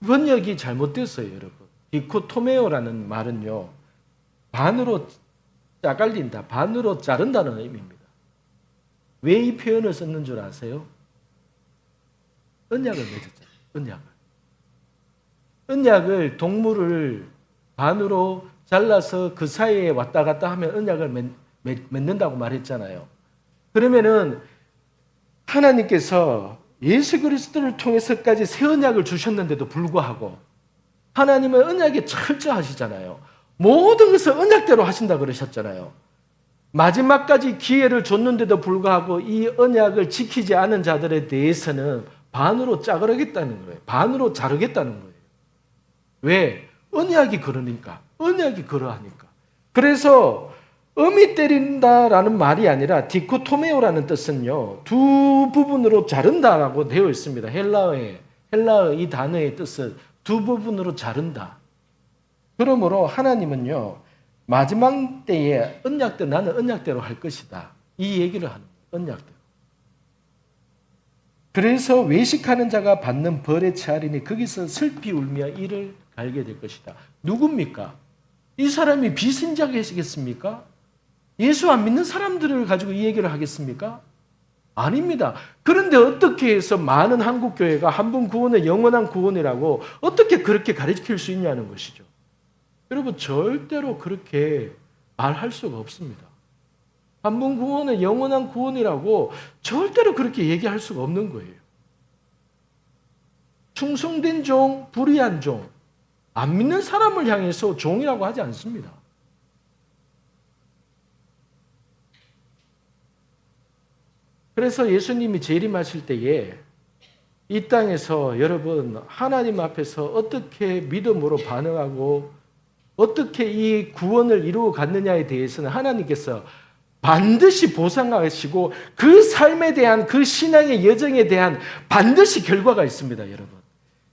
Speaker 1: 번역이 잘못됐어요, 여러분. 디코토메오라는 말은요, 반으로 짜갈린다, 반으로 자른다는 의미입니다. 왜 이 표현을 썼는 줄 아세요? 언약을 맺었잖아요. 언약을 동물을 반으로 잘라서 그 사이에 왔다 갔다 하면 언약을 맺는다고 말했잖아요. 그러면은 하나님께서 예수 그리스도를 통해서까지 새 언약을 주셨는데도 불구하고 하나님은 언약에 철저하시잖아요. 모든 것을 언약대로 하신다 그러셨잖아요. 마지막까지 기회를 줬는데도 불구하고 이 언약을 지키지 않은 자들에 대해서는 반으로 짜그러겠다는 거예요. 반으로 자르겠다는 거예요. 왜? 언약이 그러니까. 언약이 그러하니까. 그래서 엄히 때린다라는 말이 아니라 디코토메오라는 뜻은요, 두 부분으로 자른다라고 되어 있습니다. 헬라어 이 단어의 뜻은 두 부분으로 자른다. 그러므로 하나님은요, 마지막 때에 언약대로, 나는 언약대로 할 것이다, 이 얘기를 하는 거예요. 언약대로. 그래서 외식하는 자가 받는 벌의 차리니 거기서 슬피 울며 이를 갈게 될 것이다. 누굽니까? 이 사람이 비신자겠습니까? 예수 안 믿는 사람들을 가지고 이 얘기를 하겠습니까? 아닙니다. 그런데 어떻게 해서 많은 한국교회가 한 번 구원은 영원한 구원이라고 어떻게 그렇게 가르칠 수 있냐는 것이죠. 여러분, 절대로 그렇게 말할 수가 없습니다. 한 번 구원은 영원한 구원이라고 절대로 그렇게 얘기할 수가 없는 거예요. 충성된 종, 불의한 종, 안 믿는 사람을 향해서 종이라고 하지 않습니다. 그래서 예수님이 재림하실 때에 이 땅에서 여러분 하나님 앞에서 어떻게 믿음으로 반응하고 어떻게 이 구원을 이루어 갔느냐에 대해서는 하나님께서 반드시 보상하시고 그 삶에 대한 그 신앙의 여정에 대한 반드시 결과가 있습니다, 여러분.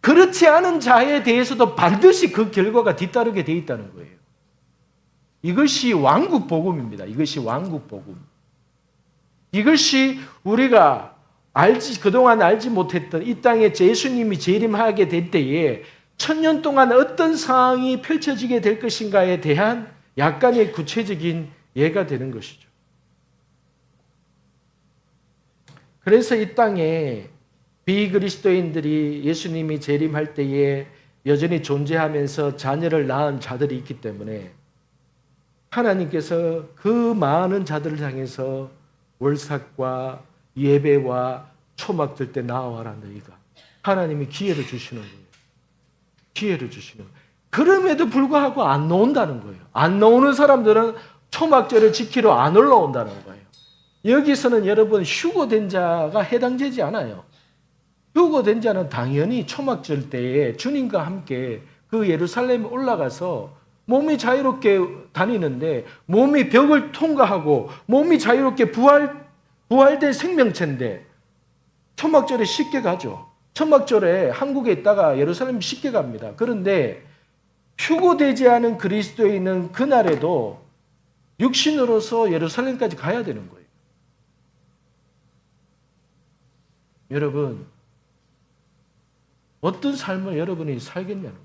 Speaker 1: 그렇지 않은 자에 대해서도 반드시 그 결과가 뒤따르게 되어 있다는 거예요. 이것이 왕국 복음입니다. 이것이 왕국 복음. 이것이 우리가 그동안 알지 못했던 이 땅에 예수님이 재림하게 될 때에 1000년 동안 어떤 상황이 펼쳐지게 될 것인가에 대한 약간의 구체적인 예가 되는 것이죠. 그래서 이 땅에 비그리스도인들이 예수님이 재림할 때에 여전히 존재하면서 자녀를 낳은 자들이 있기 때문에 하나님께서 그 많은 자들을 향해서 월삭과 예배와 초막 들 때 나와라 너희가, 하나님이 기회를 주시는 거예요. 기회를 주시는 거예요. 그럼에도 불구하고 안 나온다는 거예요. 안 나오는 사람들은 초막절을 지키러 안 올라온다는 거예요. 여기서는 여러분 휴거된 자가 해당되지 않아요. 휴거된 자는 당연히 초막절 때에 주님과 함께 그 예루살렘에 올라가서 몸이 자유롭게 다니는데, 몸이 벽을 통과하고 몸이 자유롭게 부활된 생명체인데 초막절에 쉽게 가죠. 초막절에 한국에 있다가 예루살렘 쉽게 갑니다. 그런데 휴거되지 않은 그리스도인은 그날에도 육신으로서 예루살렘까지 가야 되는 거예요. 여러분, 어떤 삶을 여러분이 살겠냐는 거죠.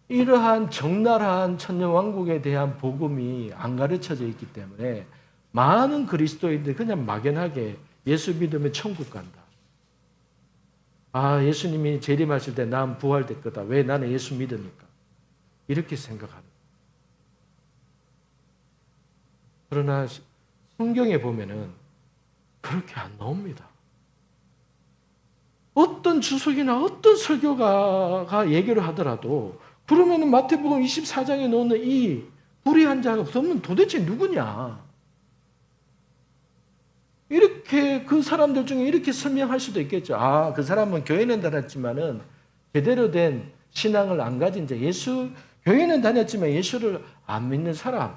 Speaker 1: 이러한 적나라한 천년왕국에 대한 복음이 안 가르쳐져 있기 때문에 많은 그리스도인들이 그냥 막연하게 예수 믿으면 천국 간다. 아, 예수님이 재림하실 때 난 부활될 거다. 왜? 나는 예수 믿으니까. 이렇게 생각하는. 그러나 성경에 보면은 그렇게 안 나옵니다. 어떤 주석이나 어떤 설교가가 얘기를 하더라도 그러면 마태복음 24장에 나오는 이 불의한 자가 없으면 도대체 누구냐? 이렇게 그 사람들 중에 이렇게 설명할 수도 있겠죠. 아, 그 사람은 교회는 다녔지만은 제대로 된 신앙을 안 가진 자, 교회는 다녔지만 예수를 안 믿는 사람.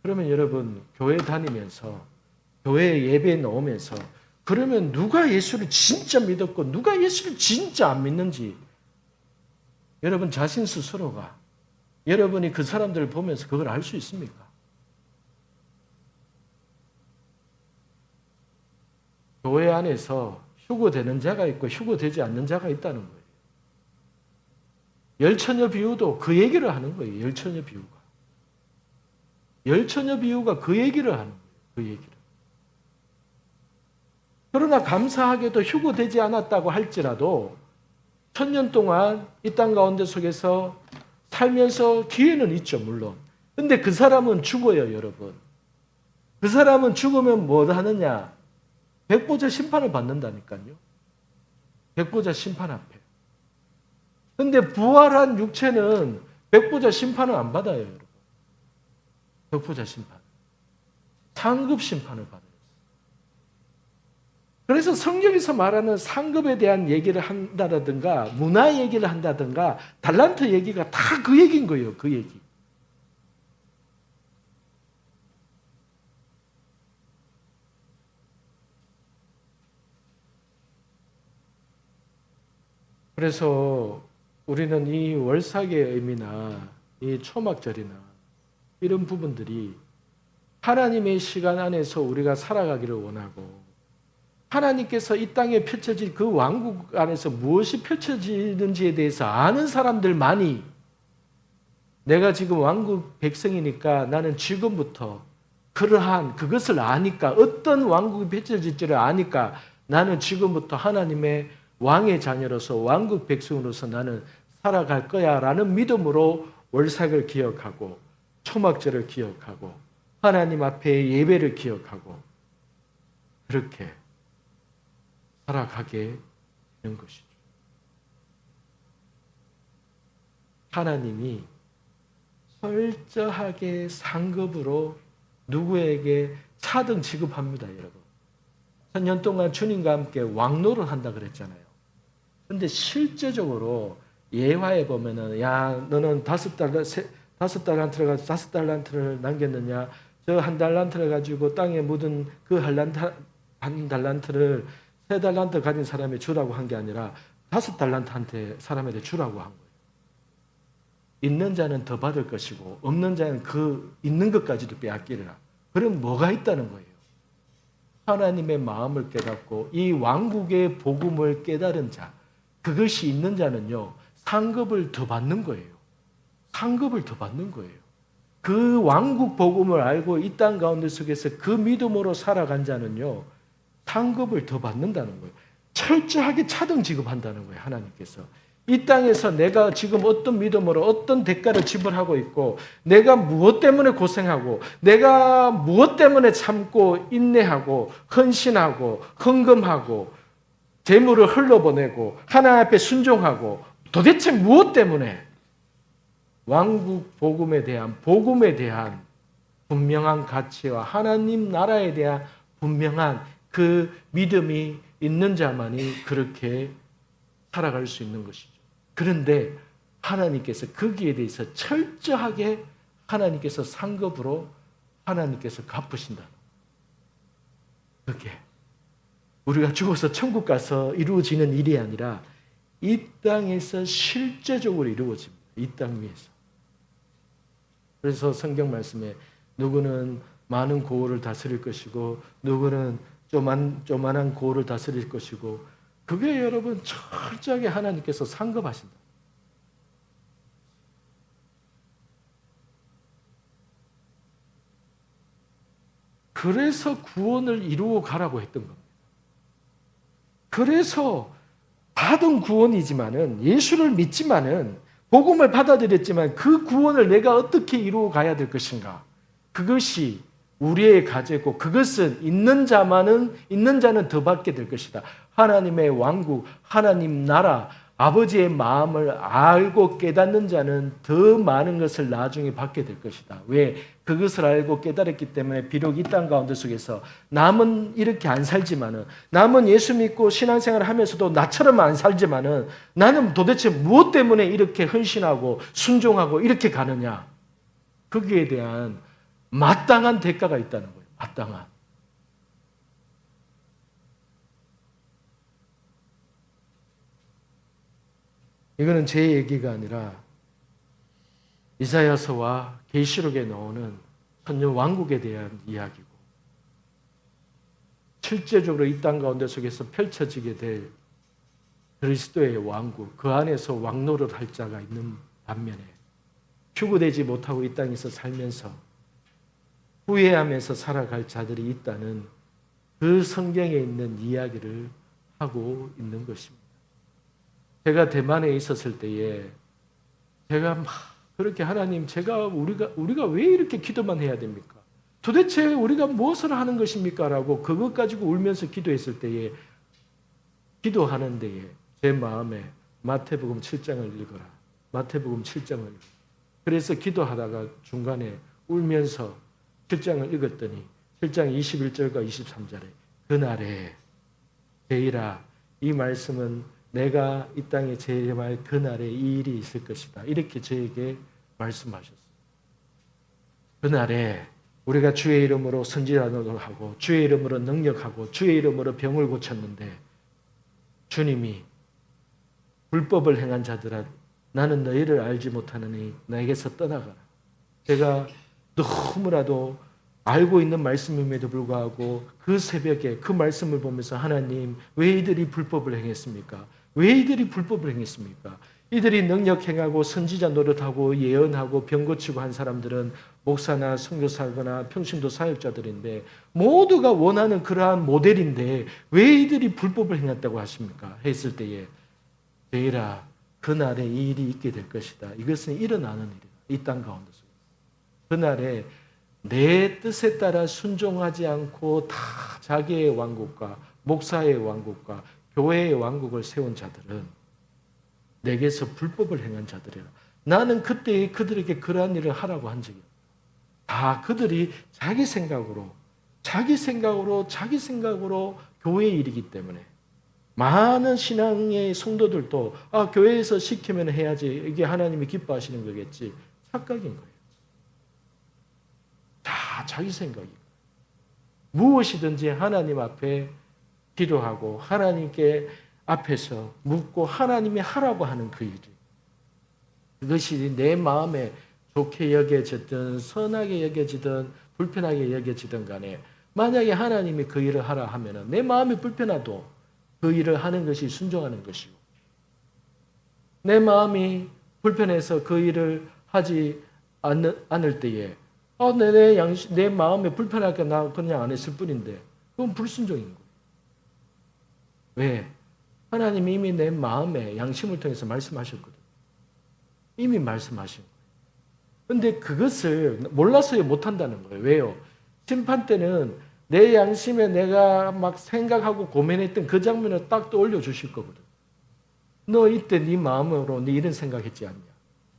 Speaker 1: 그러면 여러분, 교회 다니면서, 교회 예배에 나오면서, 그러면 누가 예수를 진짜 믿었고, 누가 예수를 진짜 안 믿는지, 여러분 자신 스스로가, 여러분이 그 사람들을 보면서 그걸 알 수 있습니까? 교회 안에서 휴거되는 자가 있고 휴거되지 않는 자가 있다는 거예요. 열처녀 비유도 그 얘기를 하는 거예요. 열처녀 비유가. 열처녀 비유가 그 얘기를 하는 거예요. 그 얘기를. 그러나 감사하게도 휴거되지 않았다고 할지라도 1000년 동안 이 땅 가운데 속에서 살면서 기회는 있죠, 물론. 근데 그 사람은 죽어요, 여러분. 그 사람은 죽으면 뭐 하느냐? 백보자 심판을 받는다니까요. 백보자 심판 앞에. 근데 부활한 육체는 백보자 심판을 안 받아요, 여러분. 백보자 심판. 상급 심판을 받아요. 그래서 성경에서 말하는 상급에 대한 얘기를 한다든가 문화 얘기를 한다든가 달란트 얘기가 다 그 얘기인 거예요. 그 얘기. 그래서 우리는 이 월삭의 의미나 이 초막절이나 이런 부분들이 하나님의 시간 안에서 우리가 살아가기를 원하고 하나님께서 이 땅에 펼쳐질 그 왕국 안에서 무엇이 펼쳐지는지에 대해서 아는 사람들만이 내가 지금 왕국 백성이니까 나는 지금부터 그러한 그것을 아니까 어떤 왕국이 펼쳐질지를 아니까 나는 지금부터 하나님의 왕의 자녀로서 왕국 백성으로서 나는 살아갈 거야 라는 믿음으로 월삭을 기억하고 초막절을 기억하고 하나님 앞에 예배를 기억하고 그렇게 살아가게 되는 것이죠. 하나님이 철저하게 상급으로 누구에게 차등 지급합니다, 여러분. 1000년 동안 주님과 함께 왕노를 한다 그랬잖아요. 근데 실제적으로 예화에 보면은 야 너는 5달란트를 가지고 5달란트를 남겼느냐? 저 1달란트를 가지고 땅에 묻은 그 한 달란트를 3달란트 가진 사람이 주라고 한 게 아니라 5달란트한테 사람에게 주라고 한 거예요. 있는 자는 더 받을 것이고 없는 자는 그 있는 것까지도 빼앗기리라. 그럼 뭐가 있다는 거예요? 하나님의 마음을 깨닫고 이 왕국의 복음을 깨달은 자, 그것이 있는 자는요 상급을 더 받는 거예요. 상급을 더 받는 거예요. 그 왕국 복음을 알고 이 땅 가운데 속에서 그 믿음으로 살아간 자는요 상급을 더 받는다는 거예요. 철저하게 차등 지급한다는 거예요. 하나님께서. 이 땅에서 내가 지금 어떤 믿음으로 어떤 대가를 지불하고 있고 내가 무엇 때문에 고생하고 내가 무엇 때문에 참고 인내하고 헌신하고 헌금하고 재물을 흘려보내고 하나님 앞에 순종하고 도대체 무엇 때문에 왕국 복음에 대한 분명한 가치와 하나님 나라에 대한 분명한 그 믿음이 있는 자만이 그렇게 살아갈 수 있는 것이죠. 그런데 하나님께서 거기에 대해서 철저하게 하나님께서 상급으로 하나님께서 갚으신다. 그게 우리가 죽어서 천국 가서 이루어지는 일이 아니라 이 땅에서 실제적으로 이루어집니다. 이 땅 위에서. 그래서 성경 말씀에 누구는 많은 고을을 다스릴 것이고 누구는 조만한 고을을 다스릴 것이고 그게 여러분 철저하게 하나님께서 상급하신다. 그래서 구원을 이루어 가라고 했던 겁니다. 그래서 받은 구원이지만은 예수를 믿지만은 복음을 받아들였지만 그 구원을 내가 어떻게 이루어 가야 될 것인가? 그것이 우리의 과제고 그것은 있는 자는 더 받게 될 것이다. 하나님의 왕국, 하나님 나라, 아버지의 마음을 알고 깨닫는 자는 더 많은 것을 나중에 받게 될 것이다. 왜? 그것을 알고 깨달았기 때문에 비록 이 땅 가운데 속에서 남은 이렇게 안 살지만은, 남은 예수 믿고 신앙생활을 하면서도 나처럼 안 살지만은, 나는 도대체 무엇 때문에 이렇게 헌신하고 순종하고 이렇게 가느냐? 거기에 대한 마땅한 대가가 있다는 거예요. 마땅한. 이거는 제 얘기가 아니라 이사야서와 계시록에 나오는 천년 왕국에 대한 이야기고, 실제적으로 이 땅 가운데 속에서 펼쳐지게 될 그리스도의 왕국, 그 안에서 왕노릇 할 자가 있는 반면에 휴거되지 못하고 이 땅에서 살면서 후회하면서 살아갈 자들이 있다는 그 성경에 있는 이야기를 하고 있는 것입니다. 제가 대만에 있었을 때에 제가 막 그렇게 하나님, 우리가 왜 이렇게 기도만 해야 됩니까? 도대체 우리가 무엇을 하는 것입니까? 라고 그것 가지고 울면서 기도했을 때에, 기도하는 데에 제 마음에 마태복음 7장을 읽어라. 마태복음 7장을 읽어라. 그래서 기도하다가 중간에 울면서 7장을 읽었더니 7장 21절과 23절에 그날에 제이라, 이 말씀은 내가 이 땅에 재림할 그날에 이 일이 있을 것이다. 이렇게 저에게 말씀하셨어요. 그날에 우리가 주의 이름으로 선지자를 하고 주의 이름으로 능력하고 주의 이름으로 병을 고쳤는데 주님이 불법을 행한 자들아, 나는 너희를 알지 못하느니 나에게서 떠나가라. 제가 너무나도 알고 있는 말씀임에도 불구하고 그 새벽에 그 말씀을 보면서 하나님, 왜 이들이 불법을 행했습니까? 왜 이들이 불법을 행했습니까? 이들이 능력 행하고 선지자 노릇하고 예언하고 병 고치고 한 사람들은 목사나 선교사거나 평신도 사역자들인데 모두가 원하는 그러한 모델인데 왜 이들이 불법을 행했다고 하십니까? 했을 때에 제이라, 그날에 이 일이 있게 될 것이다. 이것은 일어나는 일이다. 이 땅 가운데 속에서. 그날에 내 뜻에 따라 순종하지 않고 다 자기의 왕국과 목사의 왕국과 교회의 왕국을 세운 자들은 내게서 불법을 행한 자들이라. 나는 그때 그들에게 그러한 일을 하라고 한 적이 없다. 다 그들이 자기 생각으로 교회의 일이기 때문에 많은 신앙의 성도들도 교회에서 시키면 해야지, 이게 하나님이 기뻐하시는 거겠지, 착각인 거예요. 다 자기 생각이고, 무엇이든지 하나님 앞에 기도하고 하나님께 앞에서 묻고 하나님이 하라고 하는 그 일, 그것이 내 마음에 좋게 여겨지든 선하게 여겨지든 불편하게 여겨지든 간에 만약에 하나님이 그 일을 하라 하면 내 마음이 불편하도 그 일을 하는 것이 순종하는 것이고, 내 마음이 불편해서 그 일을 하지 않을 때에 내 마음에 불편하니까 나 그냥 안 했을 뿐인데 그건 불순종인 거예요. 왜? 하나님이 이미 내 마음에 양심을 통해서 말씀하셨거든요. 이미 말씀하신 거예요. 그런데 그것을 몰라서 못한다는 거예요. 왜요? 심판 때는 내 양심에 내가 막 생각하고 고민했던 그 장면을 딱 떠올려 주실 거거든. 너 이때 네 마음으로 네 이런 생각했지 않냐?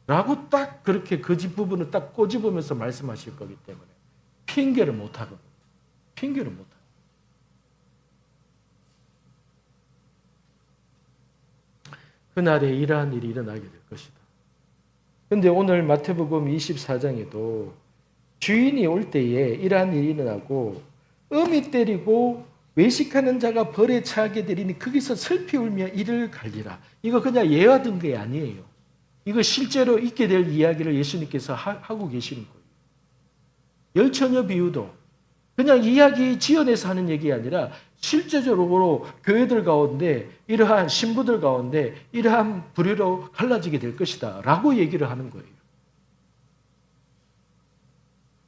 Speaker 1: 라고 딱 그렇게 그 부분을 딱 꼬집으면서 말씀하실 거기 때문에 핑계를 못 하거든. 핑계를 못 하거든. 그날에 이러한 일이 일어나게 될 것이다. 그런데 오늘 마태복음 24장에도 주인이 올 때에 이러한 일이 일어나고 음이 때리고 외식하는 자가 벌에 처하게 되리니 거기서 슬피 울며 이를 갈리라. 이거 그냥 예화된 게 아니에요. 이거 실제로 있게 될 이야기를 예수님께서 하고 계시는 거예요. 열처녀 비유도 그냥 이야기 지어내서 하는 얘기가 아니라 실제적으로 교회들 가운데 이러한 신부들 가운데 이러한 부류로 갈라지게 될 것이다 라고 얘기를 하는 거예요.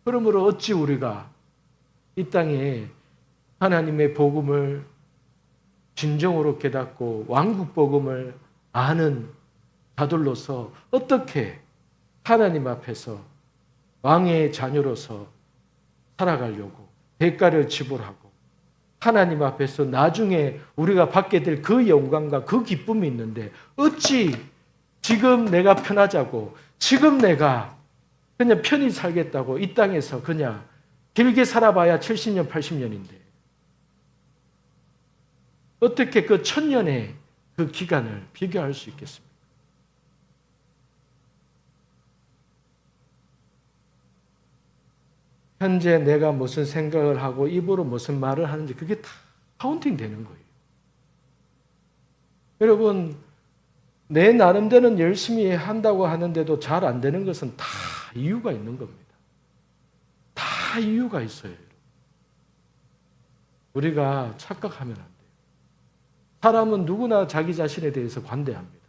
Speaker 1: 그러므로 어찌 우리가 이 땅에 하나님의 복음을 진정으로 깨닫고 왕국 복음을 아는 자들로서 어떻게 하나님 앞에서 왕의 자녀로서 살아가려고 대가를 지불하고 하나님 앞에서 나중에 우리가 받게 될 그 영광과 그 기쁨이 있는데 어찌 지금 내가 편하자고 지금 내가 그냥 편히 살겠다고 이 땅에서 그냥 길게 살아봐야 70년, 80년인데 어떻게 그 1000년의 그 기간을 비교할 수 있겠습니까? 현재 내가 무슨 생각을 하고 입으로 무슨 말을 하는지 그게 다 카운팅 되는 거예요. 여러분, 내 나름대로는 열심히 한다고 하는데도 잘 안 되는 것은 다 이유가 있는 겁니다. 다 이유가 있어요. 우리가 착각하면 안 돼요. 사람은 누구나 자기 자신에 대해서 관대합니다.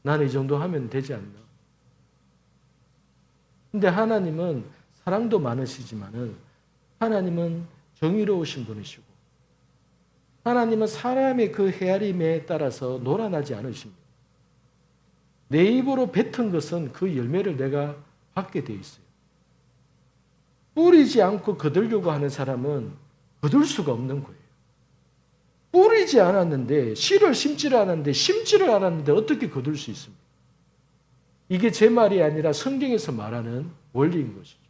Speaker 1: 나는 이 정도 하면 되지 않나. 근데 하나님은 사랑도 많으시지만은 하나님은 정의로우신 분이시고 하나님은 사람의 그 헤아림에 따라서 놀아나지 않으십니다. 내 입으로 뱉은 것은 그 열매를 내가 받게 돼 있어요. 뿌리지 않고 거두려고 하는 사람은 거둘 수가 없는 거예요. 뿌리지 않았는데 씨를 심지를 않았는데 심지를 않았는데 어떻게 거둘 수 있습니까? 이게 제 말이 아니라 성경에서 말하는 원리인 것이죠.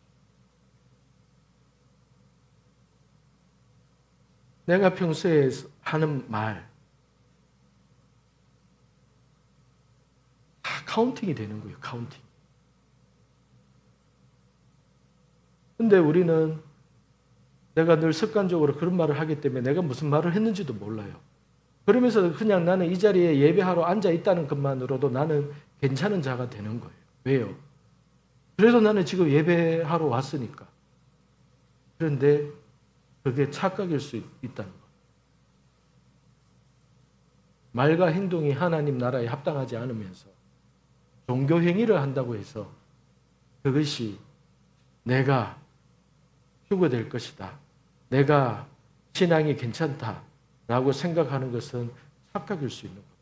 Speaker 1: 내가 평소에 하는 말 다 카운팅이 되는 거예요. 카운팅. 근데 우리는 내가 늘 습관적으로 그런 말을 하기 때문에 내가 무슨 말을 했는지도 몰라요. 그러면서 그냥 나는 이 자리에 예배하러 앉아 있다는 것만으로도 나는 괜찮은 자가 되는 거예요. 왜요? 그래서 나는 지금 예배하러 왔으니까. 그런데 그게 착각일 수 있다는 것. 말과 행동이 하나님 나라에 합당하지 않으면서 종교 행위를 한다고 해서 그것이 내가 휴거될 것이다. 내가 신앙이 괜찮다라고 생각하는 것은 착각일 수 있는 겁니다.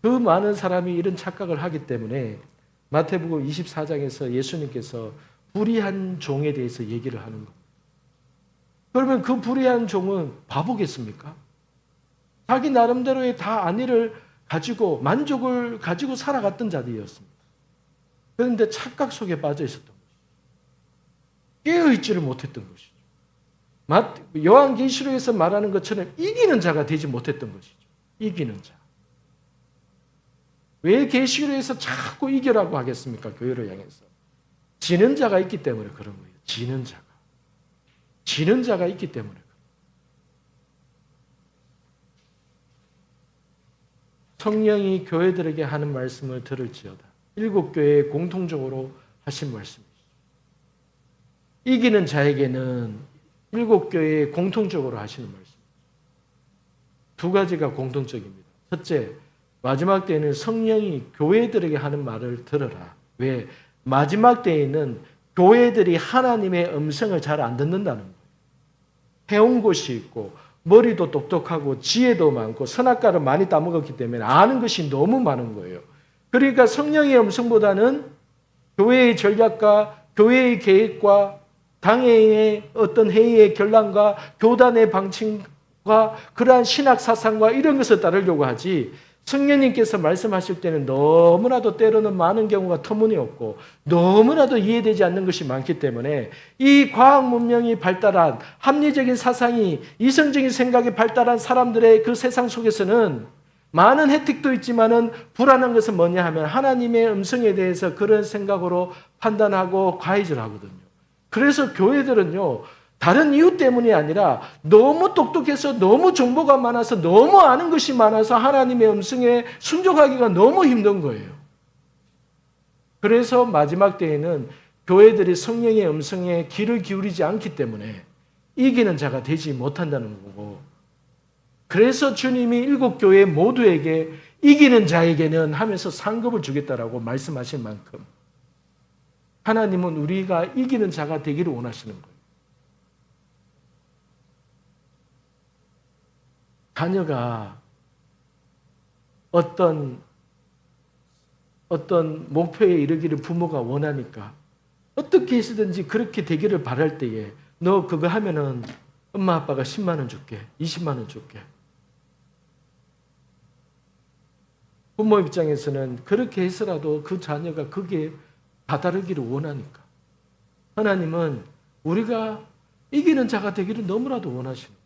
Speaker 1: 그 많은 사람이 이런 착각을 하기 때문에 마태복음 24장에서 예수님께서 불의한 종에 대해서 얘기를 하는 겁니다. 그러면 그 불의한 종은 바보겠습니까? 자기 나름대로의 다 안위를 가지고 만족을 가지고 살아갔던 자들이었습니다. 그런데 착각 속에 빠져 있었던 것이죠. 깨어있지를 못했던 것이죠. 요한계시록에서 말하는 것처럼 이기는 자가 되지 못했던 것이죠. 이기는 자. 왜 계시록에서 자꾸 이겨라고 하겠습니까? 교회를 향해서. 지는 자가 있기 때문에 그런 거예요. 지는 자가. 지는 자가 있기 때문에. 성령이 교회들에게 하는 말씀을 들을지어다. 7교회에 공통적으로 하신 말씀이죠. 이기는 자에게는 7교회에 공통적으로 하시는 말씀. 두 가지가 공통적입니다. 첫째, 마지막 때에는 성령이 교회들에게 하는 말을 들어라. 왜? 마지막 때에는 교회들이 하나님의 음성을 잘 안 듣는다는 거예요. 해온 곳이 있고 머리도 똑똑하고 지혜도 많고 선악과를 많이 따먹었기 때문에 아는 것이 너무 많은 거예요. 그러니까 성령의 음성보다는 교회의 전략과 교회의 계획과 당회의 어떤 회의의 결론과 교단의 방침과 그러한 신학 사상과 이런 것을 따르려고 하지, 성령님께서 말씀하실 때는 너무나도 때로는 많은 경우가 터무니없고 너무나도 이해되지 않는 것이 많기 때문에 이 과학 문명이 발달한 합리적인 사상이 이성적인 생각이 발달한 사람들의 그 세상 속에서는 많은 혜택도 있지만은 불안한 것은 뭐냐 하면 하나님의 음성에 대해서 그런 생각으로 판단하고 가이질하거든요. 그래서 교회들은요, 다른 이유 때문이 아니라 너무 똑똑해서 너무 정보가 많아서 너무 아는 것이 많아서 하나님의 음성에 순종하기가 너무 힘든 거예요. 그래서 마지막 때에는 교회들이 성령의 음성에 귀를 기울이지 않기 때문에 이기는 자가 되지 못한다는 거고, 그래서 주님이 7교회 모두에게 이기는 자에게는 하면서 상급을 주겠다라고 말씀하신 만큼 하나님은 우리가 이기는 자가 되기를 원하시는 거예요. 자녀가 어떤 목표에 이르기를 부모가 원하니까 어떻게 해서든지 그렇게 되기를 바랄 때에 너 그거 하면은 엄마 아빠가 10만 원 줄게, 20만 원 줄게. 부모 입장에서는 그렇게 해서라도 그 자녀가 거기에 다다르기를 원하니까. 하나님은 우리가 이기는 자가 되기를 너무나도 원하시는 거예요.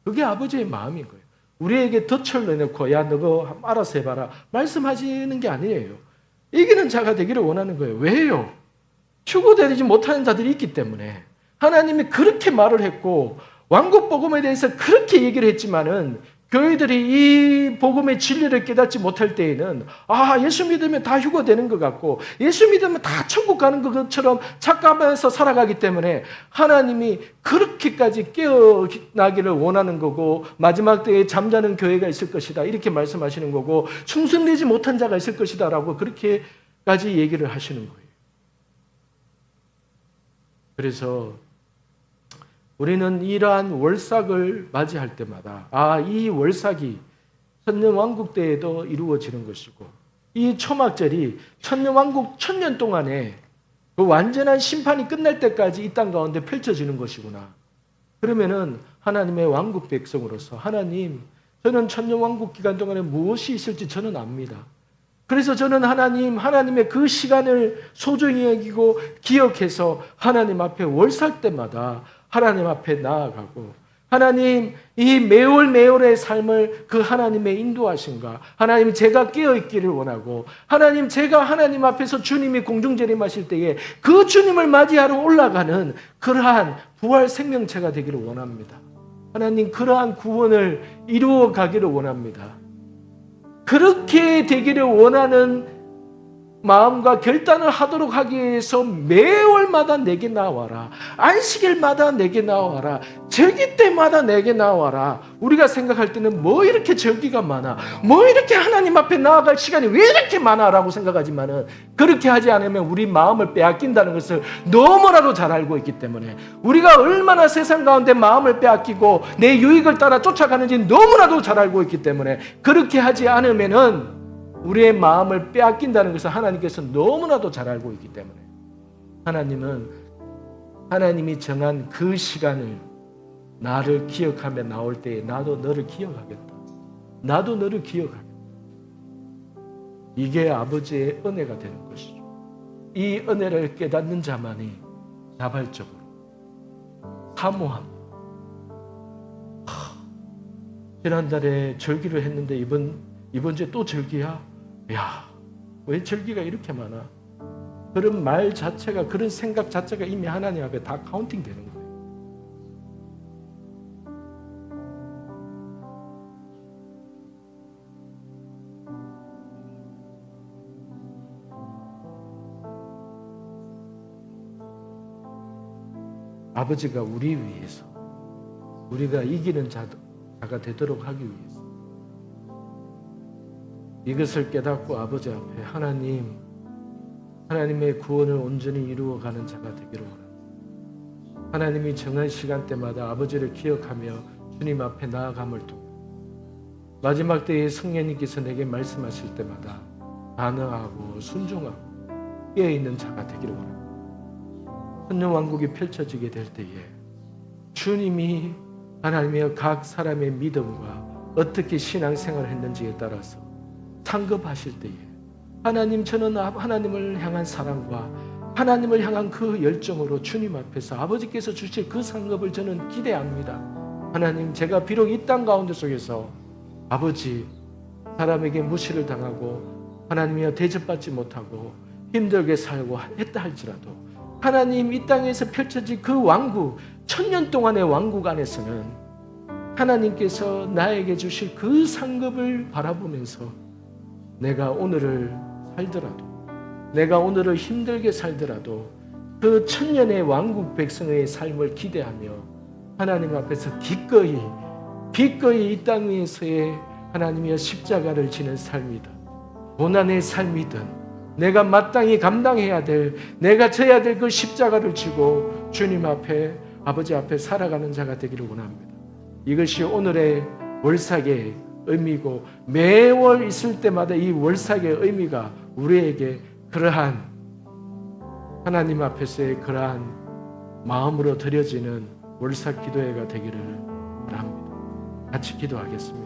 Speaker 1: 그게 아버지의 마음인 거예요. 우리에게 덫을 내놓고 야 너가 알아서 해봐라 말씀하시는 게 아니에요. 이기는 자가 되기를 원하는 거예요. 왜요? 추구되지 못하는 자들이 있기 때문에. 하나님이 그렇게 말을 했고 왕국 복음에 대해서 그렇게 얘기를 했지만은 교회들이 이 복음의 진리를 깨닫지 못할 때에는 예수 믿으면 다 휴거되는 것 같고 예수 믿으면 다 천국 가는 것처럼 착각하면서 살아가기 때문에 하나님이 그렇게까지 깨어나기를 원하는 거고 마지막 때에 잠자는 교회가 있을 것이다 이렇게 말씀하시는 거고 충성되지 못한 자가 있을 것이다 라고 그렇게까지 얘기를 하시는 거예요. 그래서 우리는 이러한 월삭을 맞이할 때마다 이 월삭이 천년왕국 때에도 이루어지는 것이고 이 초막절이 천년왕국 1000년 동안에 그 완전한 심판이 끝날 때까지 이 땅 가운데 펼쳐지는 것이구나. 그러면은 하나님의 왕국 백성으로서 하나님 저는 천년왕국 기간 동안에 무엇이 있을지 저는 압니다. 그래서 저는 하나님의 그 시간을 소중히 여기고 기억해서 하나님 앞에 월삭 때마다 하나님 앞에 나아가고 하나님 이 매월매월의 삶을 그 하나님의 인도하심과 하나님 제가 깨어있기를 원하고 하나님 제가 하나님 앞에서 주님이 공중재림하실 때에 그 주님을 맞이하러 올라가는 그러한 부활 생명체가 되기를 원합니다. 하나님 그러한 구원을 이루어 가기를 원합니다. 그렇게 되기를 원하는 마음과 결단을 하도록 하기 위해서 매월마다 내게 나와라. 안식일마다 내게 나와라. 절기 때마다 내게 나와라. 우리가 생각할 때는 뭐 이렇게 절기가 많아. 뭐 이렇게 하나님 앞에 나아갈 시간이 왜 이렇게 많아라고 생각하지만은 그렇게 하지 않으면 우리 마음을 빼앗긴다는 것을 너무나도 잘 알고 있기 때문에 우리가 얼마나 세상 가운데 마음을 빼앗기고 내 유익을 따라 쫓아가는지 너무나도 잘 알고 있기 때문에 그렇게 하지 않으면은 우리의 마음을 빼앗긴다는 것을 하나님께서 너무나도 잘 알고 있기 때문에 하나님이 정한 그 시간을 나를 기억하며 나올 때에 나도 너를 기억하겠다. 나도 너를 기억하겠다. 이게 아버지의 은혜가 되는 것이죠. 이 은혜를 깨닫는 자만이 자발적으로 사모합니다. 지난달에 절기를 했는데 이번 주에 또 절기야? 왜 절기가 이렇게 많아? 그런 말 자체가, 그런 생각 자체가 이미 하나님 앞에 다 카운팅 되는 거예요. 아버지가 우리 위해서, 우리가 이기는 자가 되도록 하기 위해서 이것을 깨닫고 아버지 앞에 하나님의 구원을 온전히 이루어가는 자가 되기를 원합니다. 하나님이 정한 시간대마다 아버지를 기억하며 주님 앞에 나아감을 통해 마지막 때에 성령님께서 내게 말씀하실 때마다 반응하고 순종하고 깨어있는 자가 되기를 원합니다. 천년왕국이 펼쳐지게 될 때에 주님이 하나님의 각 사람의 믿음과 어떻게 신앙생활을 했는지에 따라서 상급하실 때에 하나님 저는 하나님을 향한 사랑과 하나님을 향한 그 열정으로 주님 앞에서 아버지께서 주실 그 상급을 저는 기대합니다. 하나님 제가 비록 이 땅 가운데 속에서 아버지 사람에게 무시를 당하고 하나님이여 대접받지 못하고 힘들게 살고 했다 할지라도 하나님 이 땅에서 펼쳐진 그 왕국 1000년 동안의 왕국 안에서는 하나님께서 나에게 주실 그 상급을 바라보면서 내가 오늘을 살더라도 내가 오늘을 힘들게 살더라도 그 1000년의 왕국 백성의 삶을 기대하며 하나님 앞에서 기꺼이 이 땅 위에서의 하나님의 십자가를 지는 삶이든 고난의 삶이든 내가 마땅히 감당해야 될 내가 져야 될 그 십자가를 지고 주님 앞에 아버지 앞에 살아가는 자가 되기를 원합니다. 이것이 오늘의 월삭의 의미고 매월 있을 때마다 이 월삭의 의미가 우리에게 그러한 하나님 앞에서의 그러한 마음으로 드려지는 월삭 기도회가 되기를 바랍니다. 같이 기도하겠습니다.